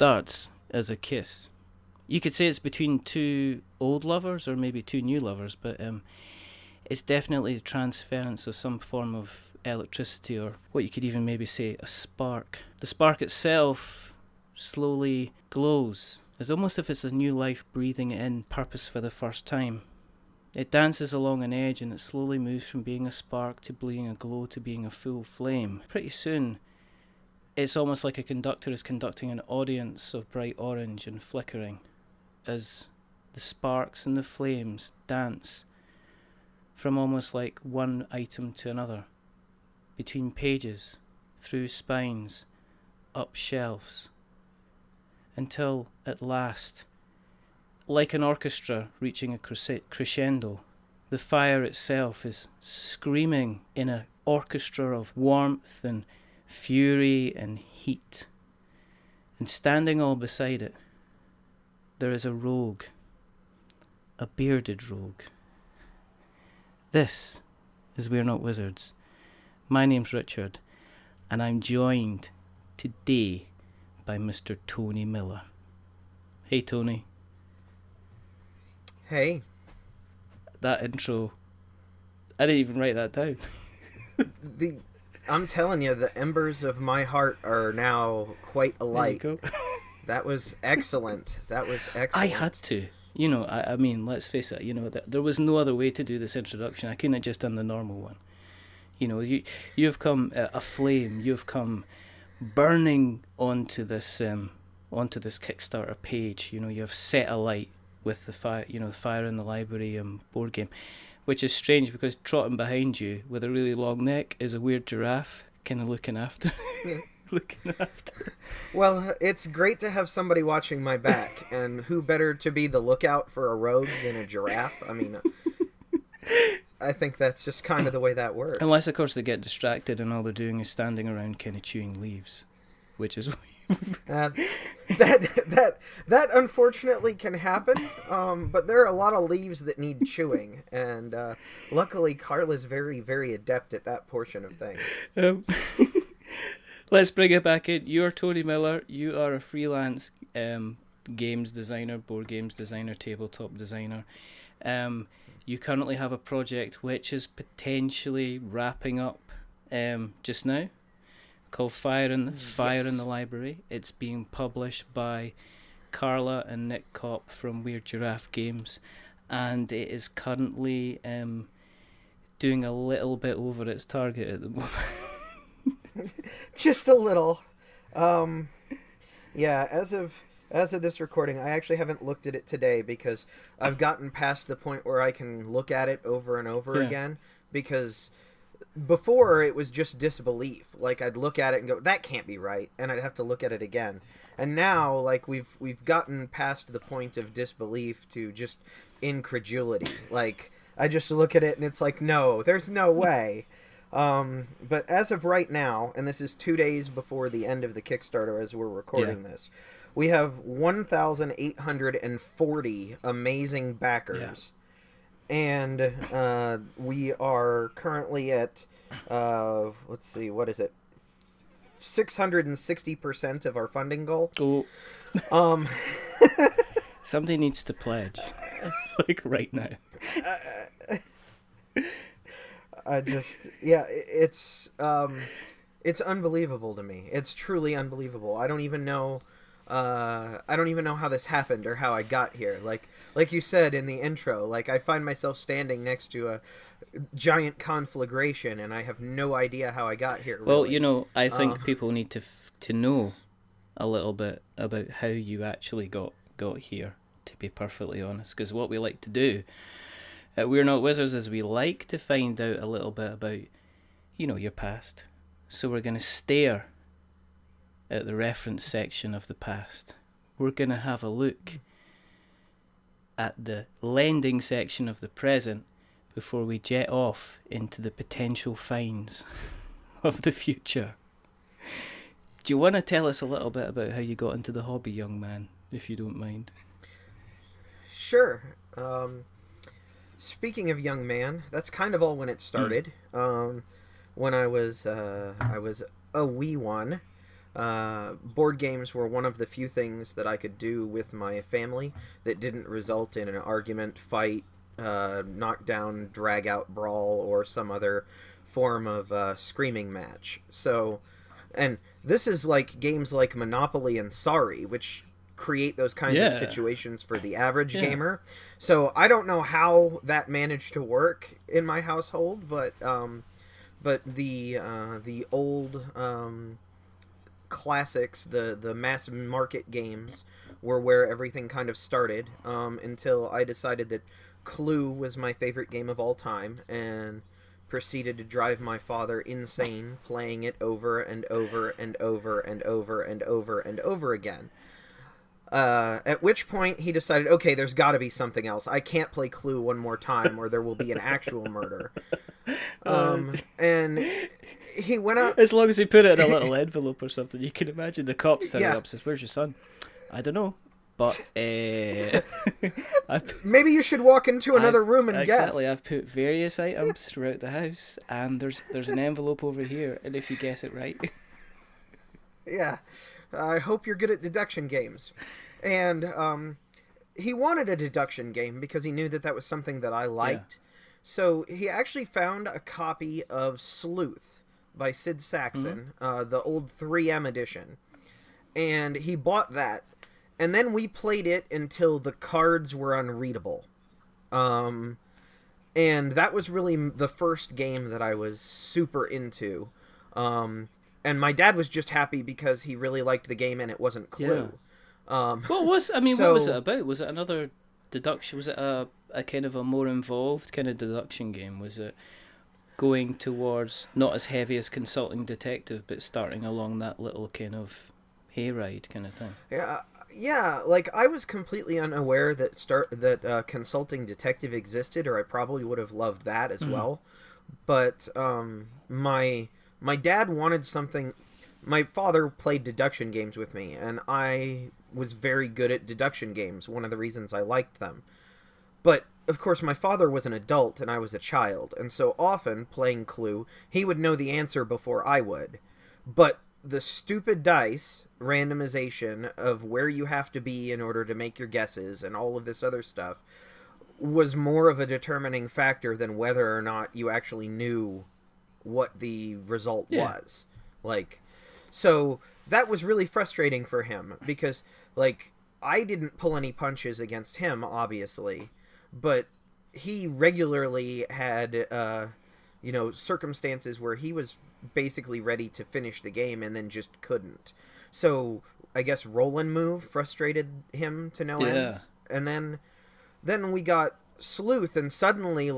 starts as a kiss. You could say it's between two old lovers or maybe two new lovers, but it's definitely the transference of some form of electricity, or what you could even maybe say a spark. The spark itself slowly glows. It's almost if it's a new life breathing in purpose for the first time. It dances along an edge and it slowly moves from being a spark to being a glow to being a full flame. Pretty soon, it's almost like a conductor is conducting an audience of bright orange and flickering as the sparks and the flames dance from almost like one item to another, between pages, through spines, up shelves, until at last, like an orchestra reaching a crescendo, the fire itself is screaming in an orchestra of warmth and fury and heat. And standing all beside it, there is a rogue, a bearded rogue. This is We're Not Wizards. My name's Richard, and I'm joined today by Mr. Tony Miller. Hey, Tony. Hey. That intro, I didn't even write that down. I'm telling you, the embers of my heart are now quite alight. There you go. That was excellent. I had to. You know, I mean, let's face it, you know, there was no other way to do this introduction. I couldn't have just done the normal one. You know, you've come aflame, you've come burning onto this Kickstarter page. You know, you've set alight with the fire, you know, the Fire in the Library board game, which is strange because trotting behind you with a really long neck is a weird giraffe kind of looking after. Well, it's great to have somebody watching my back, and who better to be the lookout for a rogue than a giraffe? I mean, I think that's just kind of the way that works. Unless, of course, they get distracted and all they're doing is standing around kind of chewing leaves, which is... that unfortunately can happen, but there are a lot of leaves that need chewing, and luckily Carla's very, very adept at that portion of things. Let's bring it back in. You're Tony Miller. You are a freelance games designer, board games designer, tabletop designer. You currently have a project which is potentially wrapping up just now, called Fire in the Library. It's being published by Carla and Nick Kopp from Weird Giraffe Games, and it is currently doing a little bit over its target at the moment. Just a little. Yeah, as of this recording, I actually haven't looked at it today because I've gotten past the point where I can look at it over and over again, because before it was just disbelief. Like, I'd look at it and go, that can't be right, and I'd have to look at it again. And now, like, we've gotten past the point of disbelief to just incredulity. Like, I just look at it and it's like, no, there's no way. But as of right now, and this is 2 days before the end of the Kickstarter as we're recording this, we have 1,840 amazing backers. Yeah. And we are currently at, let's see, what is it? 660% of our funding goal. Oh. Somebody needs to pledge, like right now. It's unbelievable to me. It's truly unbelievable. I don't even know how this happened or how I got here. Like you said in the intro, like, I find myself standing next to a giant conflagration and I have no idea how I got here. Well, you know, I think people need to know a little bit about how you actually got here, to be perfectly honest, because what we like to do at We're Not Wizards is we like to find out a little bit about, you know, your past. So we're going to stare at the reference section of the past. We're going to have a look at the lending section of the present before we jet off into the potential finds of the future. Do you want to tell us a little bit about how you got into the hobby, young man, if you don't mind? Sure. Speaking of young man, that's kind of all when it started. When I was a wee one, board games were one of the few things that I could do with my family that didn't result in an argument, fight, knockdown, drag out brawl, or some other form of screaming match. So, and this is like games like Monopoly and Sorry, which create those kinds of situations for the average gamer. So I don't know how that managed to work in my household, but the old classics, the mass market games, were where everything kind of started, until I decided that Clue was my favorite game of all time, and proceeded to drive my father insane playing it over and over and over and over and over and over again. At which point he decided, okay, there's got to be something else. I can't play Clue one more time or there will be an actual murder. And he went up... As long as he put it in a little envelope or something, you can imagine the cops turning up and says, where's your son? I don't know. But, maybe you should walk into another room and guess. Exactly, I've put various items throughout the house, and there's an envelope over here, and if you guess it right... Yeah. I hope you're good at deduction games. And he wanted a deduction game because he knew that was something that I liked. Yeah. So he actually found a copy of Sleuth by Sid Sackson, the old 3M edition. And he bought that. And then we played it until the cards were unreadable. And that was really the first game that I was super into. And my dad was just happy because he really liked the game and it wasn't Clue. Yeah. What was it about? Was it another deduction? Was it a kind of a more involved kind of deduction game? Was it going towards not as heavy as Consulting Detective, but starting along that little kind of hayride kind of thing? Yeah, like I was completely unaware that Consulting Detective existed, or I probably would have loved that as well. But my dad wanted something. My father played deduction games with me, and I was very good at deduction games, one of the reasons I liked them. But, of course, my father was an adult, and I was a child, and so often, playing Clue, he would know the answer before I would. But the stupid dice randomization of where you have to be in order to make your guesses, and all of this other stuff, was more of a determining factor than whether or not you actually knew what the result was. So that was really frustrating for him because, I didn't pull any punches against him, obviously, but he regularly had, circumstances where he was basically ready to finish the game and then just couldn't. So I guess roll and move frustrated him to no ends. And then we got Sleuth, and suddenly,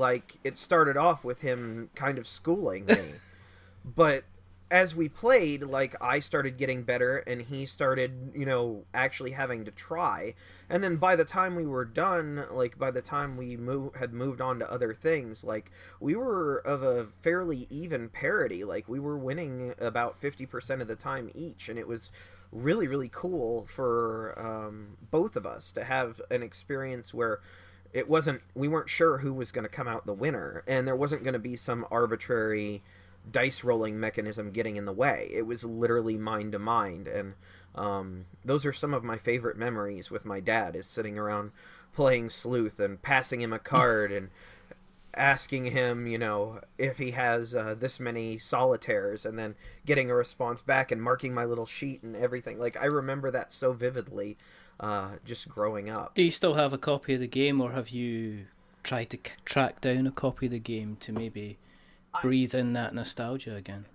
it started off with him kind of schooling me. But as we played, I started getting better, and he started, actually having to try. And then by the time we were done, by the time we had moved on to other things, we were of a fairly even parity. We were winning about 50% of the time each, and it was really, really cool for both of us to have an experience where we weren't sure who was going to come out the winner, and there wasn't going to be some arbitrary dice rolling mechanism getting in the way. It was literally mind to mind, and those are some of my favorite memories with my dad, is sitting around playing Sleuth and passing him a card and asking him, if he has this many solitaires, and then getting a response back and marking my little sheet and everything. I remember that so vividly, just growing up. Do you still have a copy of the game, or have you tried to track down a copy of the game to maybe breathe in that nostalgia again?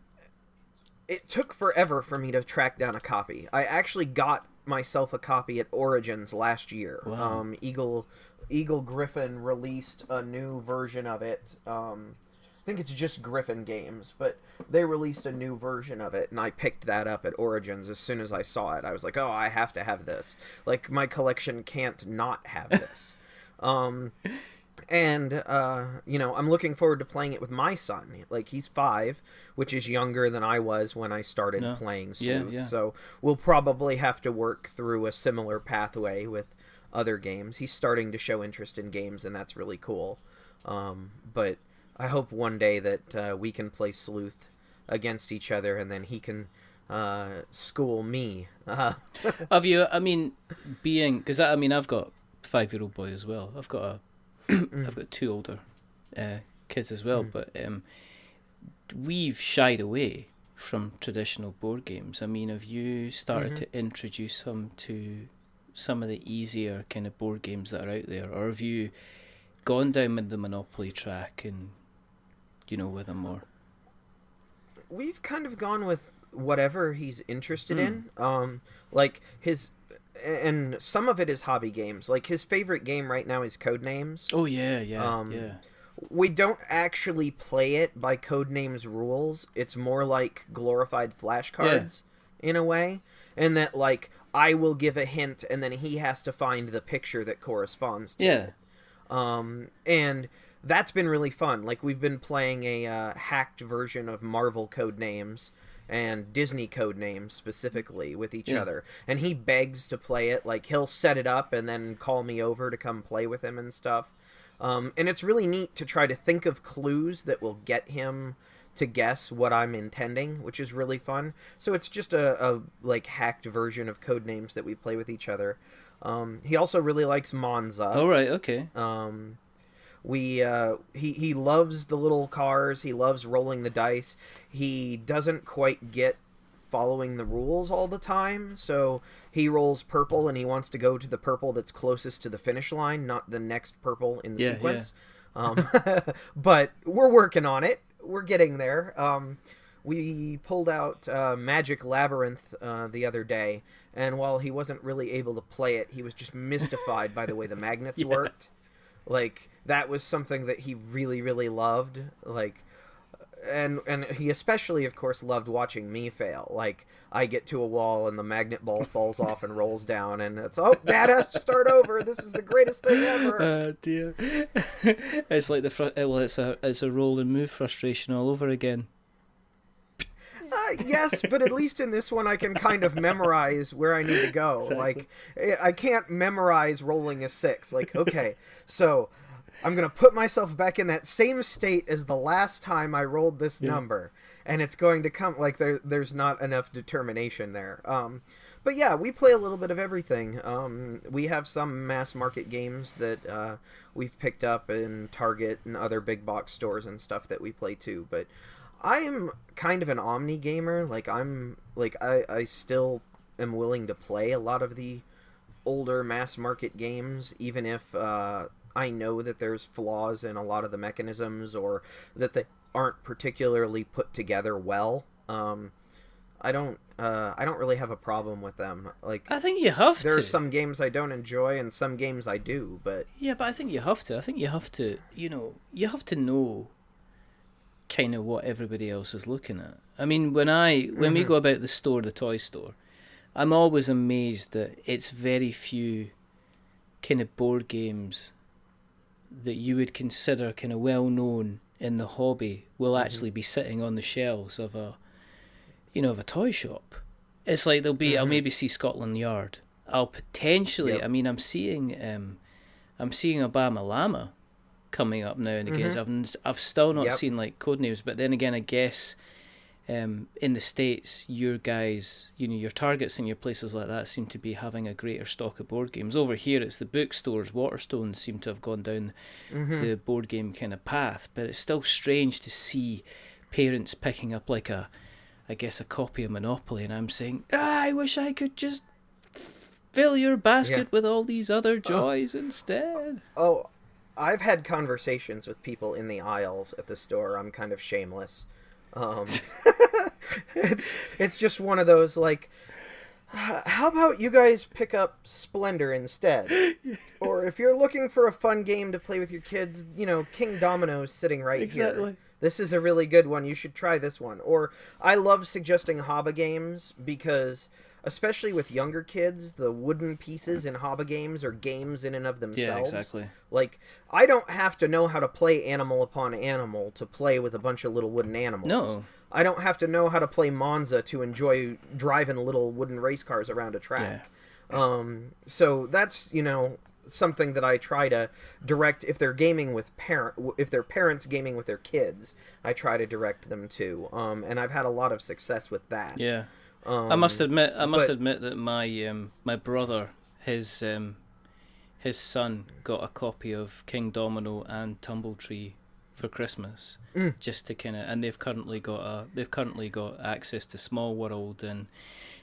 It took forever for me to track down a copy. I actually got myself a copy at Origins last year. Wow. Eagle Griffin released a new version of it. I think it's just Griffin Games, but they released a new version of it, and I picked that up at Origins as soon as I saw it. I was like, oh, I have to have this. My collection can't not have this. And, I'm looking forward to playing it with my son. He's 5, which is younger than I was when I started playing Sleuth. Yeah. So we'll probably have to work through a similar pathway with other games. He's starting to show interest in games, and that's really cool. But I hope one day that we can play Sleuth against each other, and then he can school me. Have you? I mean, being because I mean I've got 5-year-old boy as well. I've got I've got two older kids as well, but we've shied away from traditional board games. I mean, have you started to introduce them to some of the easier kind of board games that are out there, or have you gone down with the Monopoly track and with them more? We've kind of gone with whatever he's interested in. Like and some of it is hobby games. Like his favorite game right now is Codenames. Oh yeah. We don't actually play it by Codenames rules. It's more like glorified flashcards in a way, and that like I will give a hint and then he has to find the picture that corresponds to it. And that's been really fun. Like we've been playing a hacked version of Marvel Codenames and Disney Codenames specifically with each other, and he begs to play it. Like he'll set it up and then call me over to come play with him and stuff. And it's really neat to try to think of clues that will get him to guess what I'm intending, which is really fun. So it's just a like hacked version of Codenames that we play with each other. He also really likes Monza. Oh right, okay. He loves the little cars. He loves rolling the dice. He doesn't quite get following the rules all the time, so he rolls purple and he wants to go to the purple that's closest to the finish line, not the next purple in the sequence. But we're working on it. We're getting there. We pulled out Magic Labyrinth the other day, and while he wasn't really able to play it, he was just mystified by the way the magnets worked. Like that was something that he really, really loved. Like, and he especially, of course, loved watching me fail. Like I get to a wall and the magnet ball falls off and rolls down, and it's Dad has to start over. This is the greatest thing ever. Oh dear! It's like it's a roll and move frustration all over again. Yes, but at least in this one I can kind of memorize where I need to go. Exactly. Like, I can't memorize rolling a 6. Like, okay, so I'm going to put myself back in that same state as the last time I rolled this number, and it's going to come, like, there's not enough determination there. But yeah, we play a little bit of everything. We have some mass market games that we've picked up in Target and other big box stores and stuff that we play too, but I'm kind of an omni gamer. Like I still am willing to play a lot of the older mass market games, even if I know that there's flaws in a lot of the mechanisms or that they aren't particularly put together well. I don't really have a problem with them. Like I think you have to. There are some games I don't enjoy and some games I do, but yeah, but I think you have to. I think you have to. You have to know kind of what everybody else is looking at. I mean, when we go about the toy store, I'm always amazed that it's very few kind of board games that you would consider kind of well known in the hobby will actually be sitting on the shelves of a toy shop. It's like there'll be I'll maybe see Scotland Yard. I'll potentially I mean I'm seeing Obama Llama coming up now and again. I've still not seen like Codenames, but then again I guess in the States your guys, your Targets and your places like that seem to be having a greater stock of board games. Over here it's the bookstores. Waterstones seem to have gone down the board game kind of path, but it's still strange to see parents picking up like a copy of Monopoly, and I'm saying I wish I could just fill your basket with all these other joys instead. I've had conversations with people in the aisles at the store. I'm kind of shameless. It's just one of those, like, how about you guys pick up Splendor instead? Or if you're looking for a fun game to play with your kids, King Domino's sitting right here. This is a really good one. You should try this one. Or I love suggesting hobby games because, especially with younger kids, the wooden pieces in hobby games are games in and of themselves. Yeah, exactly. Like, I don't have to know how to play Animal Upon Animal to play with a bunch of little wooden animals. No. I don't have to know how to play Monza to enjoy driving little wooden race cars around a track. Yeah. So that's, something that I try to direct if they're gaming with if their parents gaming with their kids, I try to direct them to. And I've had a lot of success with that. Yeah. I must admit, But that my brother, his son got a copy of King Domino and Tumble Tree for Christmas, mm, just to kind of, and they've currently got access to Small World, and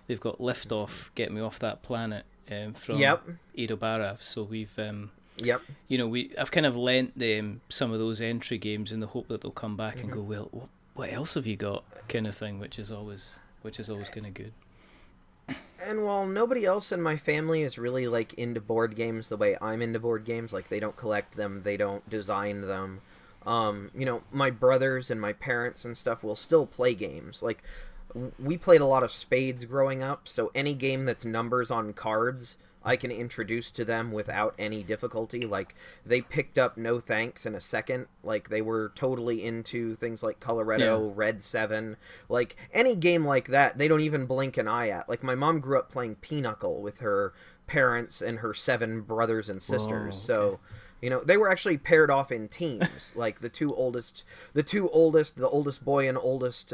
they've got Liftoff, Get Me Off That Planet, from yep, Edo Barav. So we've yep. I've kind of lent them some of those entry games in the hope that they'll come back and Hmm. go, well, what else have you got, kind of thing, which is always kind of good. And while nobody else in my family is really like into board games the way I'm into board games, like they don't collect them, they don't design them. My brothers and my parents and stuff will still play games. Like we played a lot of spades growing up, so any game that's numbers on cards, I can introduce to them without any difficulty. Like they picked up No Thanks in a second. Like they were totally into things like Yeah. Coloretto, Red 7. Like any game like that, they don't even blink an eye at. Like my mom grew up playing Pinochle with her parents and her 7 brothers and sisters. Whoa. Okay. So they were actually paired off in teams. Like the oldest boy and oldest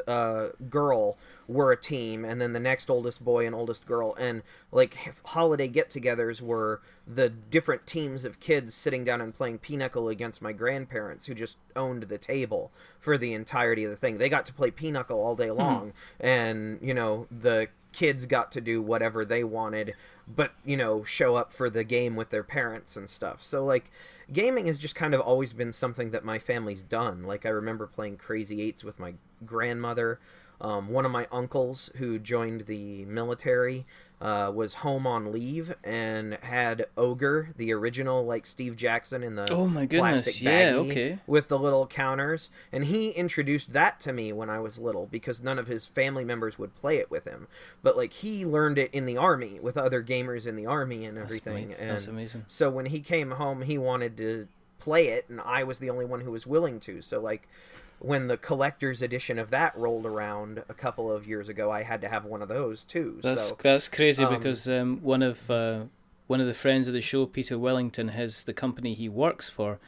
girl were a team, and then the next oldest boy and oldest girl. And like holiday get-togethers were the different teams of kids sitting down and playing Pinochle against my grandparents, who just owned the table for the entirety of the thing. They got to play Pinochle all day long, and the kids got to do whatever they wanted, but show up for the game with their parents and stuff. So like gaming has just kind of always been something that my family's done. Like I remember playing Crazy Eights with my grandmother. One of my uncles who joined the military was home on leave and had Ogre, the original like Steve Jackson in the Oh my plastic goodness. Yeah. baggie Okay. with the little counters, and he introduced that to me when I was little because none of his family members would play it with him. But like he learned it in the army with other gamers in the army and everything. That's And amazing. so when he came home, he wanted to play it, and I was the only one who was willing to. So like when the collector's edition of that rolled around a couple of years ago, I had to have one of those too. That's crazy Um, because one of the friends of the show, Peter Wellington, the company he works for,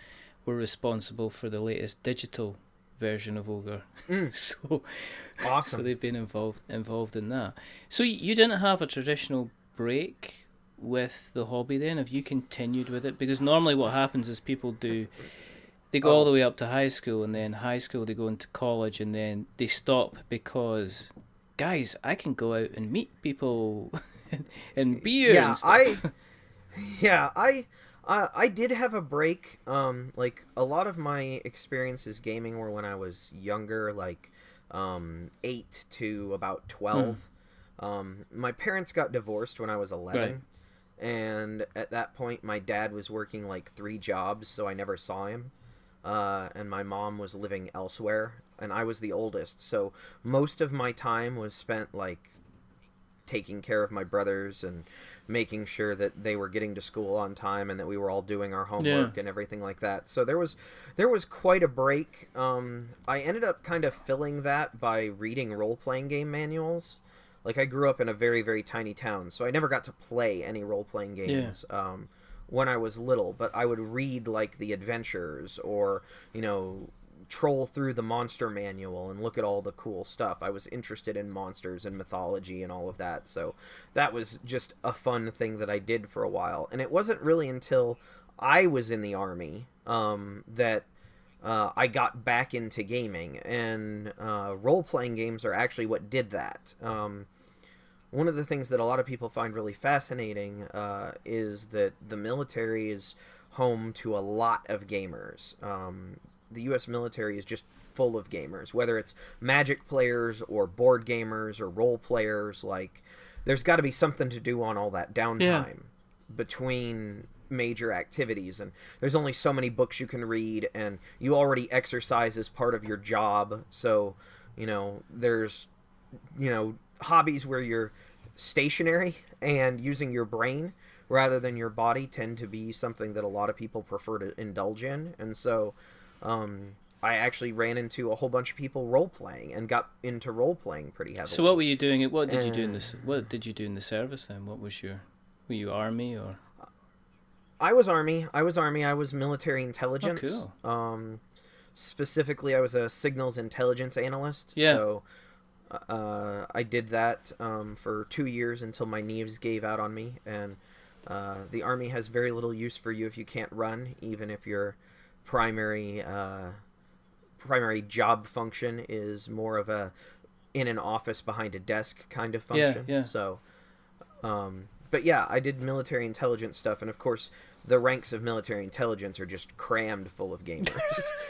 were responsible for the latest digital version of Ogre. mm, so awesome. they've been involved in that. So you didn't have a traditional break with the hobby then? Have you continued with it? Because normally what happens is people do, they go all Oh, the way up to high school, and then high school they go into college, and then they stop because, guys, I can go out and meet people and beer yeah, and stuff. yeah, I did have a break. Like a lot of my experiences gaming were when I was younger, like 8 to about Hmm. 12. My parents got divorced when I was Right. 11, and at that point my dad was working like 3 jobs, so I never saw him. And my mom was living elsewhere, and I was the oldest, so most of my time was spent like taking care of my brothers and making sure that they were getting to school on time and that we were all doing our Yeah. homework and everything like that. So there was quite a break. I ended up kind of filling that by reading role playing game manuals. Like I grew up in a very very tiny town, so I never got to play any role playing Yeah. games. When I was little, but I would read like the adventures or troll through the monster manual and look at all the cool stuff. I was interested in monsters and mythology and all of that. So that was just a fun thing that I did for a while. And it wasn't really until I was in the army that I got back into gaming. And role playing games are actually what did that. One of the things that a lot of people find really fascinating is that the military is home to a lot of gamers. The U.S. military is just full of gamers, whether it's Magic players or board gamers or role players. Like, there's got to be something to do on all that Yeah. downtime between major activities, and there's only so many books you can read, and you already exercise as part of your job. So there's hobbies where you're stationary and using your brain rather than your body tend to be something that a lot of people prefer to indulge in. And so I actually ran into a whole bunch of people role playing and got into role playing pretty So what heavily. were you doing? What did you do in And this? What did you do in the service then? Were you army or? I was army. I was military Oh, intelligence. cool. Specifically, I was a signals intelligence analyst. Yeah. So I did that for 2 years until my knees gave out on me, and the Army has very little use for you if you can't run, even if your primary primary job function is more of a in an office behind a desk kind of function. Yeah. So, but yeah, I did military intelligence stuff, and of course, the ranks of military intelligence are just crammed full of gamers.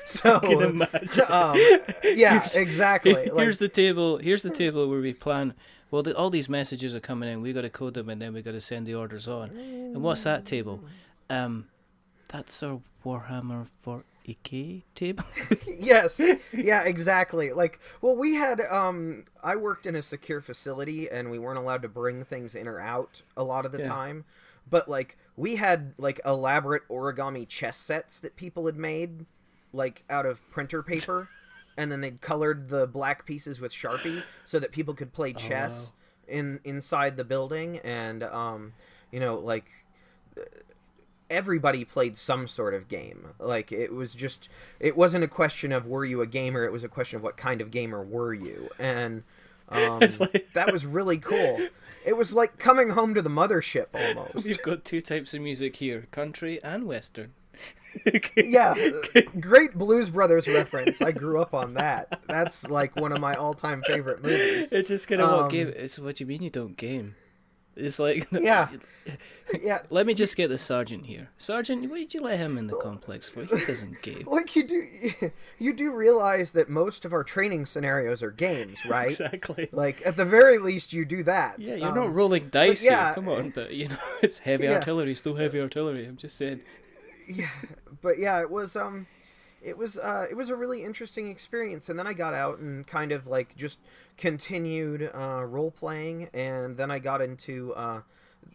So, I can imagine. Yeah, exactly. Here's the table. Here's the table where we plan. Well, all these messages are coming in. We got to code them, and then we got to send the orders on. And what's that table? That's our Warhammer 40K table. Yes. Yeah, exactly. Like, well, we had I worked in a secure facility, and we weren't allowed to bring things in or out a lot of the time. But like, we had like elaborate origami chess sets that people had made, like out of printer paper, and then they'd colored the black pieces with Sharpie so that people could play chess inside the building. And you know, like, everybody played some sort of game. Like, it wasn't a question of were you a gamer, it was a question of what kind of gamer were you. And that was really cool. It was like coming home to the mothership almost. You've got two types of music here, country and western. Yeah, great Blues Brothers reference. I grew up on that. That's like one of my all-time favorite movies. It's just kind of what game. It's what you mean you don't game. It's like, yeah. Let me just get the sergeant here. Sergeant, why did you let him in the complex for? He doesn't game. Like, you do realize that most of our training scenarios are games, right? Exactly. Like, at the very least, you do that. Yeah, you're not rolling dice here. Come on, but you know, it's heavy artillery, still heavy artillery. I'm just saying. Yeah, but yeah, it was a really interesting experience. And then I got out and kind of like just continued role playing, and then I got into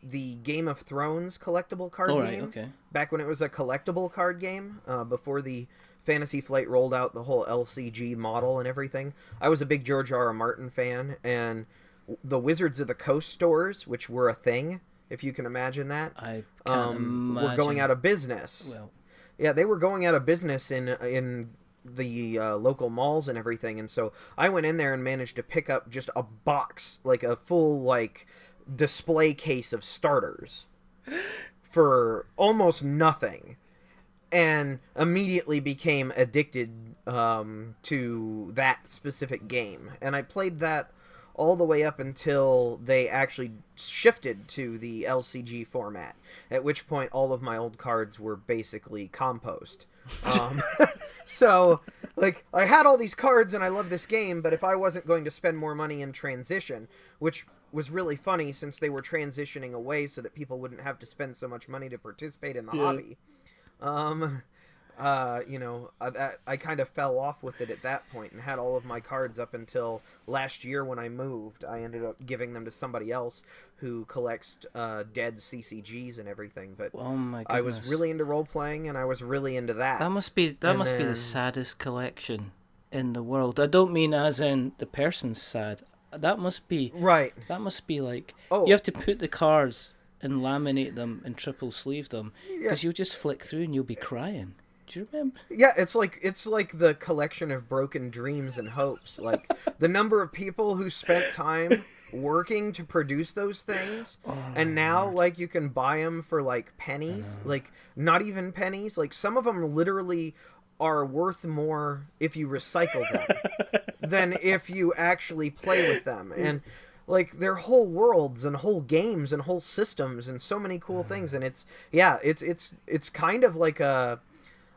the Game of Thrones collectible card game. Okay. Back when it was a collectible card game, before the Fantasy Flight rolled out the whole LCG model and everything. I was a big George R.R. Martin fan, and the Wizards of the Coast stores, which were a thing, if you can imagine that, I can't imagine. were going out of business. Well, yeah, they were going out of business in the local malls and everything, and so I went in there and managed to pick up just a box, like a full like display case of starters for almost nothing, and immediately became addicted to that specific game. And I played that all the way up until they actually shifted to the LCG format, at which point all of my old cards were basically compost. So, like, I had all these cards and I love this game, but if I wasn't going to spend more money in transition, which was really funny since they were transitioning away so that people wouldn't have to spend so much money to participate in the hobby, you know, I kind of fell off with it at that point and had all of my cards up until last year when I moved. I ended up giving them to somebody else who collects dead CCGs and everything. But oh my goodness. I was really into role playing, and I was really into that. That must be the saddest collection in the world. I don't mean as in the person's sad. That must be right. That must be like you have to put the cards and laminate them and triple sleeve them because you'll just flick through and you'll be crying. Do you remember? Yeah, it's like the collection of broken dreams and hopes. Like the number of people who spent time working to produce those things, and now like you can buy them for like pennies, like not even pennies. Like some of them literally are worth more if you recycle them than if you actually play with them. And like they're whole worlds and whole games and whole systems and so many cool things. And it's kind of like a,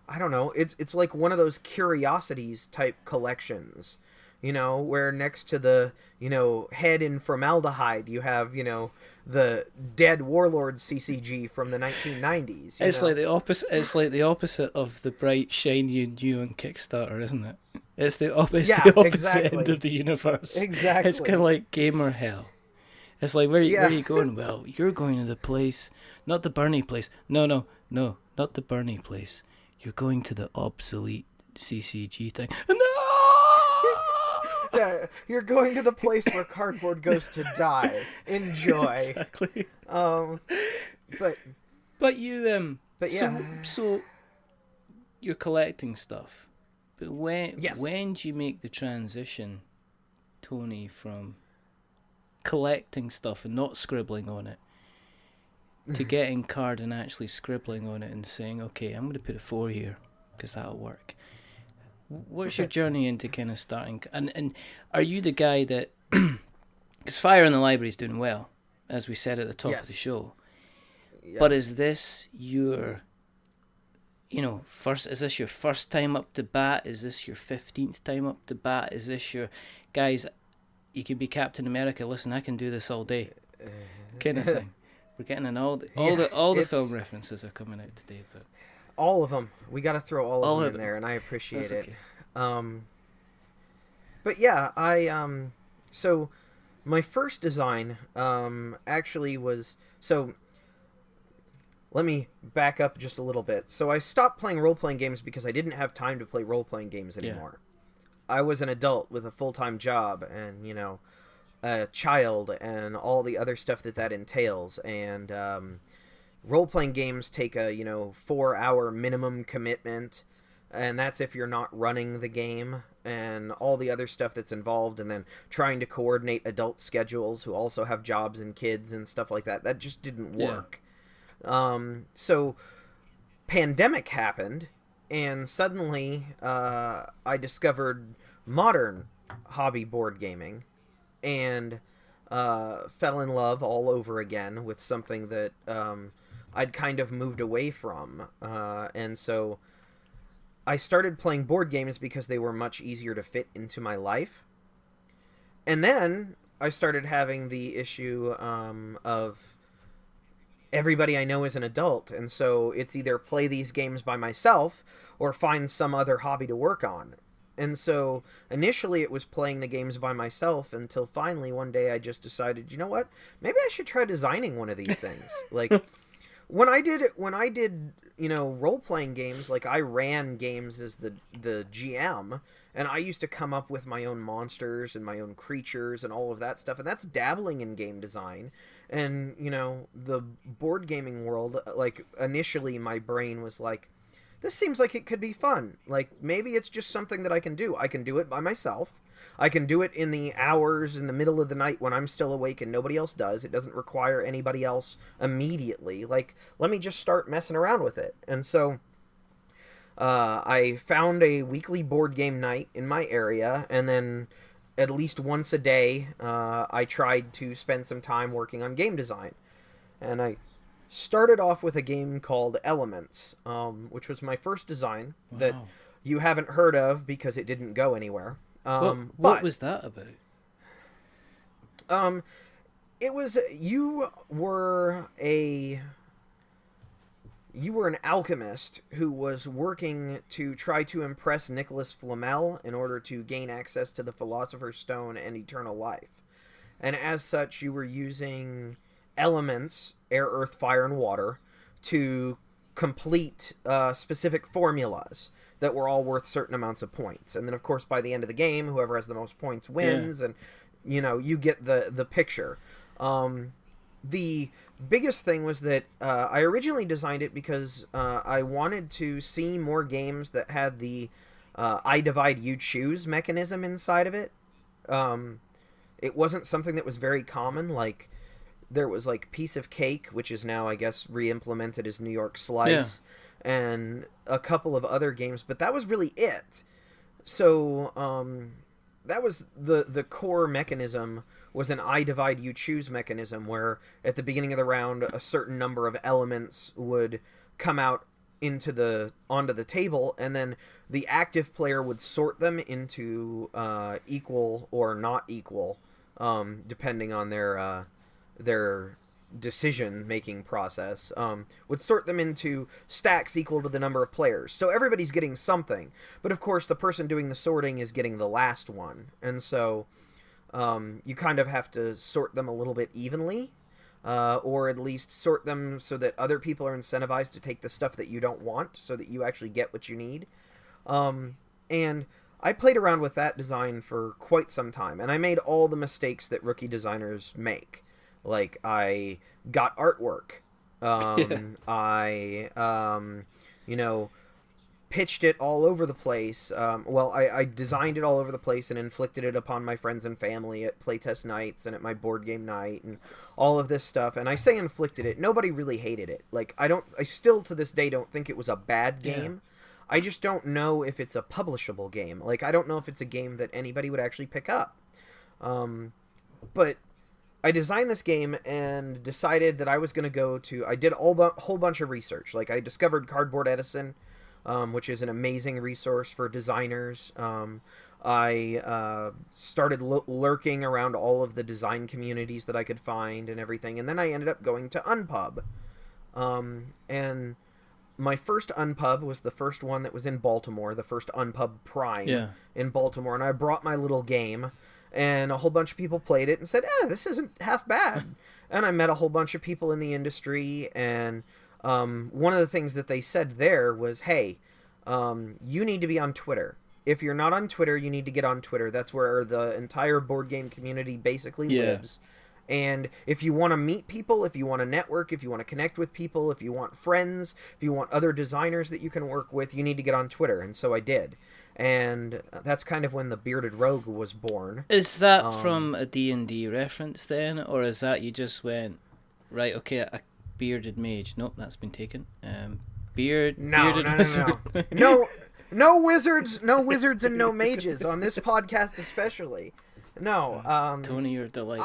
I don't know, it's like one of those curiosities type collections, you know, where next to the, you know, head in formaldehyde, you have, you know, the dead warlord CCG from the 1990s. It's like the opposite. It's like the opposite of the bright, shiny new on Kickstarter, isn't it? It's the opposite end of the universe. Exactly. It's kind of like gamer hell. It's like where are you going? Well, you're going to the place, not the Bernie place. No, not the Bernie place. You're going to the obsolete CCG thing. No! Yeah, you're going to the place where cardboard goes to die. Enjoy. Exactly. But yeah. So you're collecting stuff. But when do you make the transition Tony from collecting stuff and not scribbling on it to getting card and actually scribbling on it and saying, okay, I'm going to put a 4 here because that'll work. What's your journey into kind of starting? And are you the guy that... Because Fire in the Library is doing well, as we said at the top of the show. Yeah. But is this your... is this your first time up to bat? Is this your 15th time up to bat? Is this your... Guys, you can be Captain America. Listen, I can do this all day. Kind of thing. We're getting in all the film references are coming out today, but all of them. We got to throw all of them in there, and I appreciate it. Okay. But yeah, so my first design actually was so. Let me back up just a little bit. So I stopped playing role-playing games because I didn't have time to play role-playing games anymore. Yeah. I was an adult with a full-time job, and a child and all the other stuff that entails, and role-playing games take a 4-hour minimum commitment, and that's if you're not running the game, and all the other stuff that's involved, and then trying to coordinate adult schedules who also have jobs and kids and stuff like that just didn't work. So pandemic happened, and suddenly I discovered modern hobby board gaming, and fell in love all over again with something that I'd kind of moved away from. And so I started playing board games because they were much easier to fit into my life. And then I started having the issue of everybody I know is an adult, and so it's either play these games by myself or find some other hobby to work on. And so initially it was playing the games by myself until finally one day I just decided, you know what? Maybe I should try designing one of these things. Like when I did, role-playing games, like I ran games as the GM, and I used to come up with my own monsters and my own creatures and all of that stuff. And that's dabbling in game design. And, the board gaming world, like initially my brain was like, this seems like it could be fun. Like, maybe it's just something that I can do. I can do it by myself. I can do it in the hours in the middle of the night when I'm still awake and nobody else does. It doesn't require anybody else immediately. Like, let me just start messing around with it. And so I found a weekly board game night in my area, and then at least once a day I tried to spend some time working on game design. And I started off with a game called Elements, which was my first design that you haven't heard of because it didn't go anywhere. What was that about? It was you were an alchemist who was working to try to impress Nicholas Flamel in order to gain access to the Philosopher's Stone and eternal life. And as such, you were using elements, air, earth, fire, and water, to complete specific formulas that were all worth certain amounts of points. And then, of course, by the end of the game, whoever has the most points wins, and, you get the picture. The biggest thing was that I originally designed it because I wanted to see more games that had the I divide, you choose mechanism inside of it. It wasn't something that was very common. Like, there was like Piece of Cake, which is now, I guess, re-implemented as New York Slice, and a couple of other games, but that was really it. So that was the core mechanism, was an I divide, you choose mechanism, where at the beginning of the round a certain number of elements would come out onto the table, and then the active player would sort them into equal or not equal, depending on their decision-making process, would sort them into stacks equal to the number of players. So everybody's getting something, but of course the person doing the sorting is getting the last one, and so you kind of have to sort them a little bit evenly, or at least sort them so that other people are incentivized to take the stuff that you don't want, so that you actually get what you need. And I played around with that design for quite some time, and I made all the mistakes that rookie designers make. Like, I got artwork. I, pitched it all over the place. I designed it all over the place and inflicted it upon my friends and family at playtest nights and at my board game night and all of this stuff. And I say inflicted it. Nobody really hated it. Like, I still to this day don't think it was a bad game. Yeah. I just don't know if it's a publishable game. Like, I don't know if it's a game that anybody would actually pick up. But I designed this game and decided that I was going to go to... I did a whole bunch of research. Like, I discovered Cardboard Edison, which is an amazing resource for designers. I started lurking around all of the design communities that I could find and everything. And then I ended up going to Unpub. And my first Unpub was the first one that was in Baltimore, the first Unpub Prime in Baltimore. And I brought my little game... And a whole bunch of people played it and said, this isn't half bad. And I met a whole bunch of people in the industry. And one of the things that they said there was, hey, you need to be on Twitter. If you're not on Twitter, you need to get on Twitter. That's where the entire board game community basically lives. And if you want to meet people, if you want to network, if you want to connect with people, if you want friends, if you want other designers that you can work with, you need to get on Twitter. And so I did. And that's kind of when the Bearded Rogue was born. Is that from a D&D reference then? Or is that you just went, right, okay, a bearded mage. Nope, that's been taken. Bearded wizard. No wizards and no mages on this podcast especially. No. Tony, you're a delight.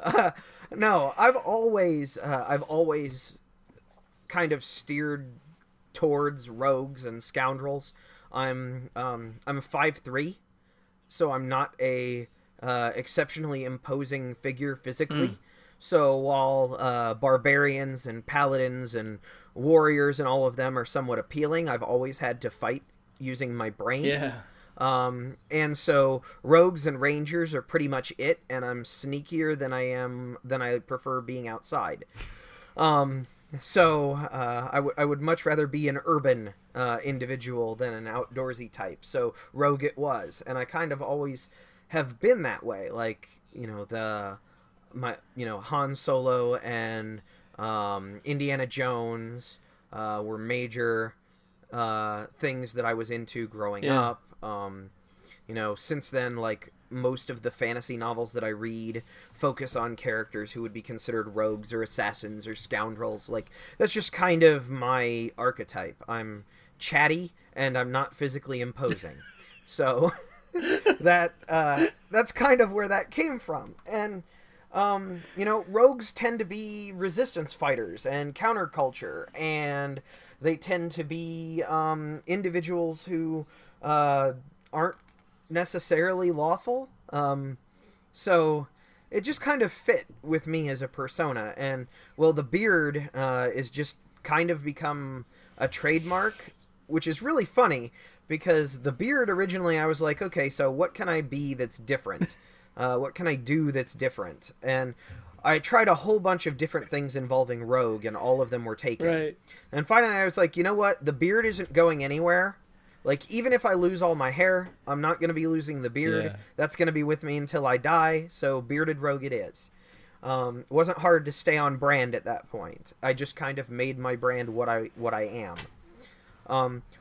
I've always kind of steered towards rogues and scoundrels. I'm 5'3", so I'm not a exceptionally imposing figure physically. So while barbarians and paladins and warriors and all of them are somewhat appealing, I've always had to fight using my brain. Yeah. And so rogues and rangers are pretty much it, and I'm sneakier than I prefer being outside. So I would much rather be an urban individual than an outdoorsy type. So rogue it was, and I kind of always have been that way. Like, Han Solo and Indiana Jones were major things that I was into growing up. Since then, like, most of the fantasy novels that I read focus on characters who would be considered rogues or assassins or scoundrels. Like, that's just kind of my archetype. I'm chatty and I'm not physically imposing. So that's kind of where that came from. And rogues tend to be resistance fighters and counterculture, and they tend to be individuals who aren't necessarily lawful. So it just kind of fit with me as a persona. And, well, the beard is just kind of become a trademark, which is really funny, because the beard originally I was like, okay, so what can I be that's different? What can I do that's different? And I tried a whole bunch of different things involving rogue, and all of them were taken. Right. And finally I was like, you know what? The beard isn't going anywhere. Like, even if I lose all my hair, I'm not going to be losing the beard. Yeah. That's going to be with me until I die, so Bearded Rogue it is. It wasn't hard to stay on brand at that point. I just kind of made my brand what I am.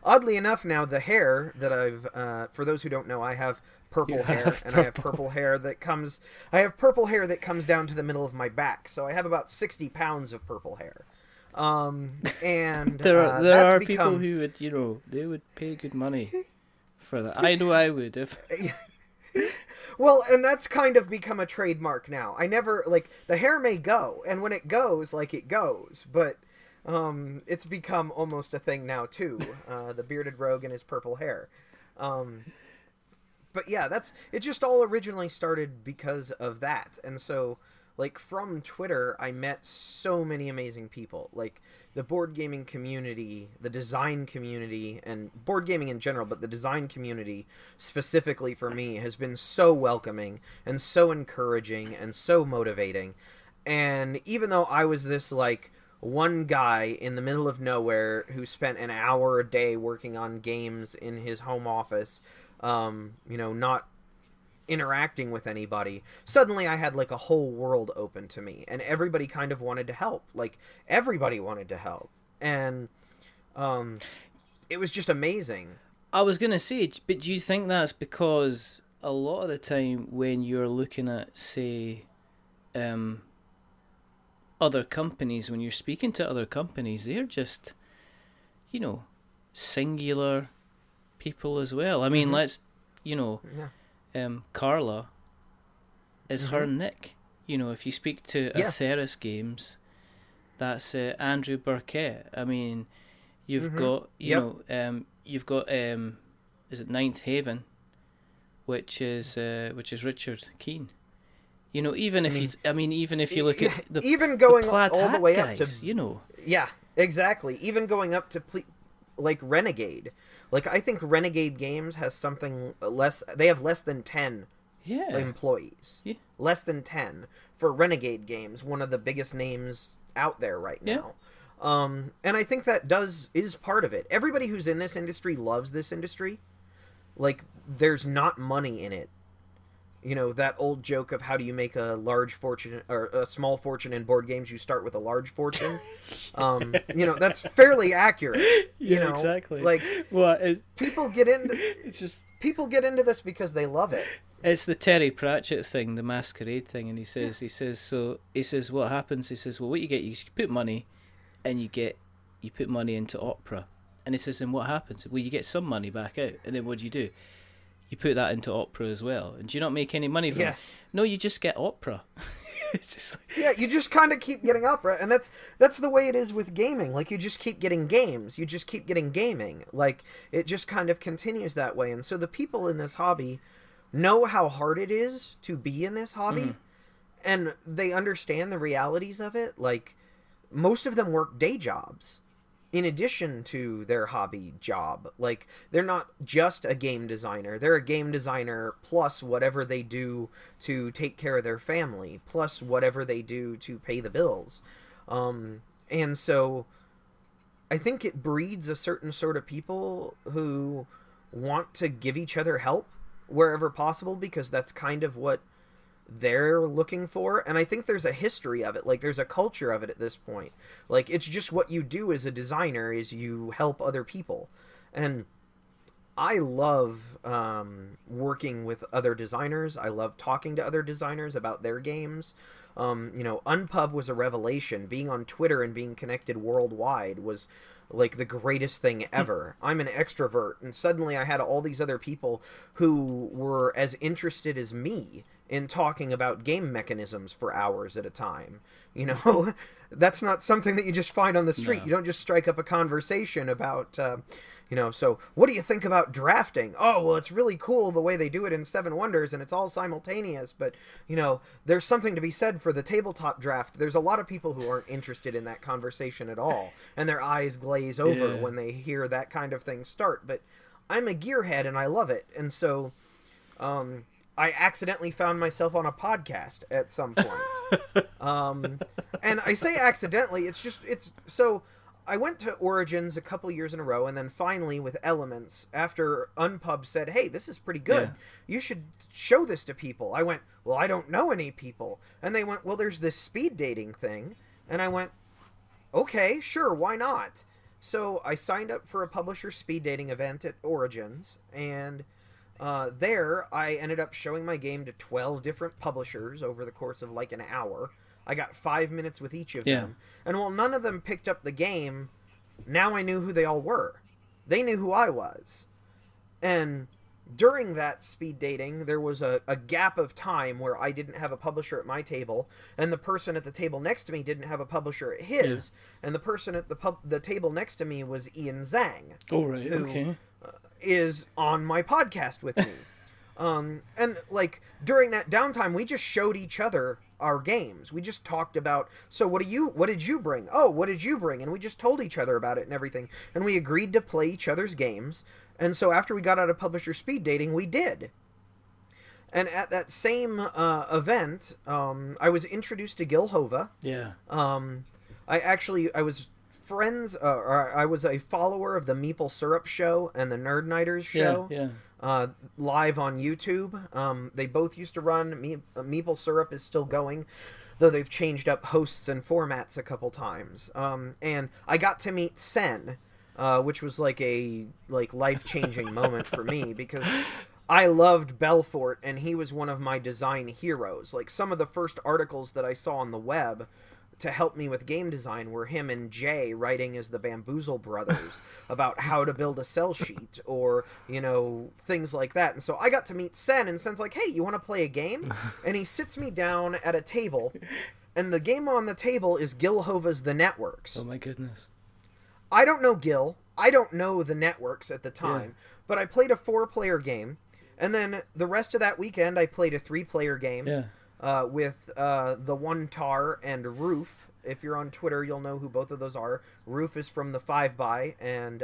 Oddly enough, now the hair that I've, for those who don't know, I have purple hair, and I have purple hair that comes down to the middle of my back, so I have about 60 pounds of purple hair. And there are people who would, they would pay good money for that. I know I would if. Well, and that's kind of become a trademark now. I never, like, the hair may go, and when it goes, like, it goes, but it's become almost a thing now too. The Bearded Rogue and his purple hair. But yeah, it just all originally started because of that, and so. Like, from Twitter, I met so many amazing people. Like, the board gaming community, the design community, and board gaming in general, but the design community specifically for me has been so welcoming and so encouraging and so motivating. And even though I was this, like, one guy in the middle of nowhere who spent an hour a day working on games in his home office, not interacting with anybody, suddenly I had like a whole world open to me, and everybody kind of wanted to help. Like, everybody wanted to help. And it was just amazing. I was going to say, but do you think that's because a lot of the time when you're looking at, say, other companies, when you're speaking to other companies, they're just, singular people as well. I mean, let's, Carla is her Nick. If you speak to Atheris Games, that's Andrew Burkett. I mean, you've got, you've got, is it Ninth Haven, which is Richard Keane. Even if you look at even going the Plaid all the way guys, up to yeah, exactly. Even going up to like Renegade, like I think Renegade Games has something less. They have less than 10 employees. Yeah. Less than 10 for Renegade Games, one of the biggest names out there right now. And I think that is part of it. Everybody who's in this industry loves this industry. Like, there's not money in it. That old joke of how do you make a large fortune or a small fortune in board games? You start with a large fortune. That's fairly accurate. Exactly. Like, people get into people get into this because they love it. It's the Terry Pratchett thing, the masquerade thing, and he says what happens? He says, well, what you get, you put money, and you put money into opera, and he says, and what happens? Well, you get some money back out, and then what do? You put that into opera as well, and do you not make any money from it? No, you just get opera. It's just you just kind of keep getting opera, and that's the way it is with gaming. Like, you just keep getting games, you just keep getting gaming. Like, it just kind of continues that way, and so the people in this hobby know how hard it is to be in this hobby, and they understand the realities of it. Like, most of them work day jobs in addition to their hobby job. Like, they're not just a game designer. They're a game designer plus whatever they do to take care of their family, plus whatever they do to pay the bills. And so I think it breeds a certain sort of people who want to give each other help wherever possible, because that's kind of what they're looking for. And I think there's a history of it. Like, there's a culture of it at this point. Like, it's just what you do as a designer is you help other people. And I love working with other designers. I love talking to other designers about their games. Unpub was a revelation. Being on Twitter and being connected worldwide was like the greatest thing ever. I'm an extrovert, and suddenly I had all these other people who were as interested as me in talking about game mechanisms for hours at a time. That's not something that you just find on the street. No. You don't just strike up a conversation about, so what do you think about drafting? Oh, well, it's really cool the way they do it in Seven Wonders, and it's all simultaneous, but, there's something to be said for the tabletop draft. There's a lot of people who aren't interested in that conversation at all, and their eyes glaze over when they hear that kind of thing start. But I'm a gearhead, and I love it, and so I accidentally found myself on a podcast at some point. And I say accidentally, so I went to Origins a couple years in a row, and then finally with Elements, after Unpub said, hey, this is pretty good. You should show this to people. I went, well, I don't know any people. And they went, well, there's this speed dating thing. And I went, okay, sure, why not? So I signed up for a publisher speed dating event at Origins, and there I ended up showing my game to 12 different publishers over the course of like an hour. I got 5 minutes with each of them. And while none of them picked up the game, now I knew who they all were. They knew who I was. And during that speed dating, there was a gap of time where I didn't have a publisher at my table, and the person at the table next to me didn't have a publisher at his, and the person at the table next to me was Ian Zhang. Oh, right, who is on my podcast with me. And like during that downtime, we just showed each other our games. We just talked about, so what did you bring? Oh, what did you bring? And we just told each other about it and everything. And we agreed to play each other's games. And so after we got out of publisher speed dating, we did. And at that same event, I was introduced to Gil Hova. Yeah. I was friends, or I was a follower of the Meeple Syrup show and the Nerd Nighters show. Live on YouTube. They both used to run. Meeple Syrup is still going, though they've changed up hosts and formats a couple times. And I got to meet Sen, which was like a life-changing moment for me because I loved Belfort and he was one of my design heroes. Like some of the first articles that I saw on the web to help me with game design were him and Jay writing as the Bamboozle Brothers about how to build a cell sheet or, you know, things like that. And so I got to meet Sen, and Sen's like, hey, you want to play a game? And he sits me down at a table, and the game on the table is Gil Hova's The Networks. Oh my goodness. I don't know Gil. I don't know The Networks at the time, but I played a 4-player game, and then the rest of that weekend I played a 3-player game. Yeah. With the One Tar and Roof. If you're on Twitter, you'll know who both of those are. Roof is from the 5x, and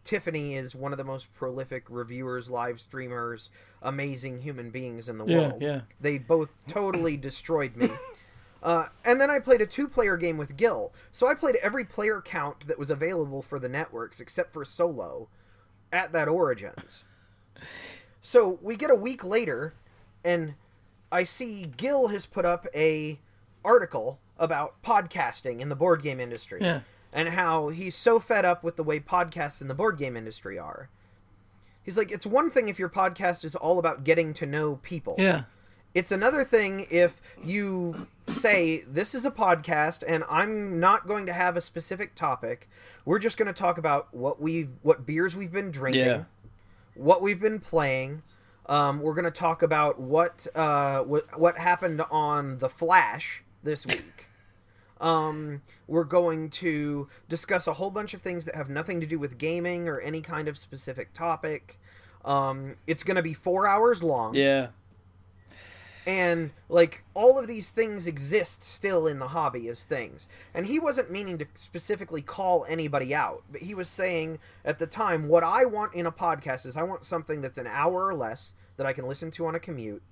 Tiffany is one of the most prolific reviewers, live streamers, amazing human beings in the world. Yeah. They both totally destroyed me. And then I played a 2-player game with Gil. So I played every player count that was available for the networks, except for solo, at that Origins. So we get a week later, and I see Gil has put up a article about podcasting in the board game industry. Yeah. And how he's so fed up with the way podcasts in the board game industry are. He's like, it's one thing if your podcast is all about getting to know people. Yeah. It's another thing if you say, this is a podcast and I'm not going to have a specific topic. We're just going to talk about what beers we've been drinking, what we've been playing. We're going to talk about what happened on The Flash this week. We're going to discuss a whole bunch of things that have nothing to do with gaming or any kind of specific topic. It's going to be 4 hours long. Yeah. And, like, all of these things exist still in the hobby as things. And he wasn't meaning to specifically call anybody out, but he was saying at the time, what I want in a podcast is I want something that's an hour or less that I can listen to on a commute.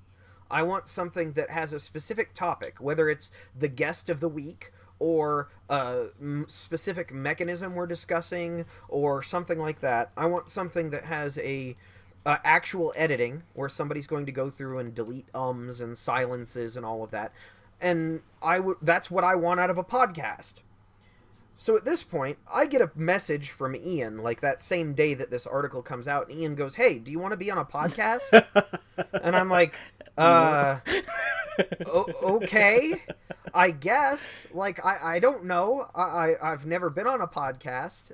I want something that has a specific topic, whether it's the guest of the week or a specific mechanism we're discussing or something like that. I want something that has a actual editing where somebody's going to go through and delete ums and silences and all of that. And that's what I want out of a podcast. So at this point, I get a message from Ian, like that same day that this article comes out, and Ian goes, hey, do you want to be on a podcast? And I'm like, okay, I guess. Like, I don't know. I've never been on a podcast,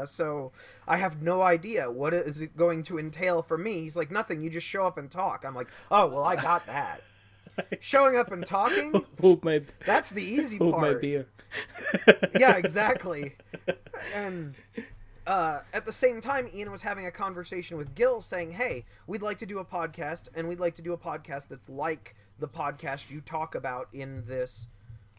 so I have no idea. What is it going to entail for me? He's like, nothing, you just show up and talk. I'm like, oh, well, I got that. Showing up and talking, that's the easy part. Hold my beer. Yeah, exactly. And at the same time, Ian was having a conversation with Gil saying, hey, we'd like to do a podcast, and we'd like to do a podcast that's like the podcast you talk about in this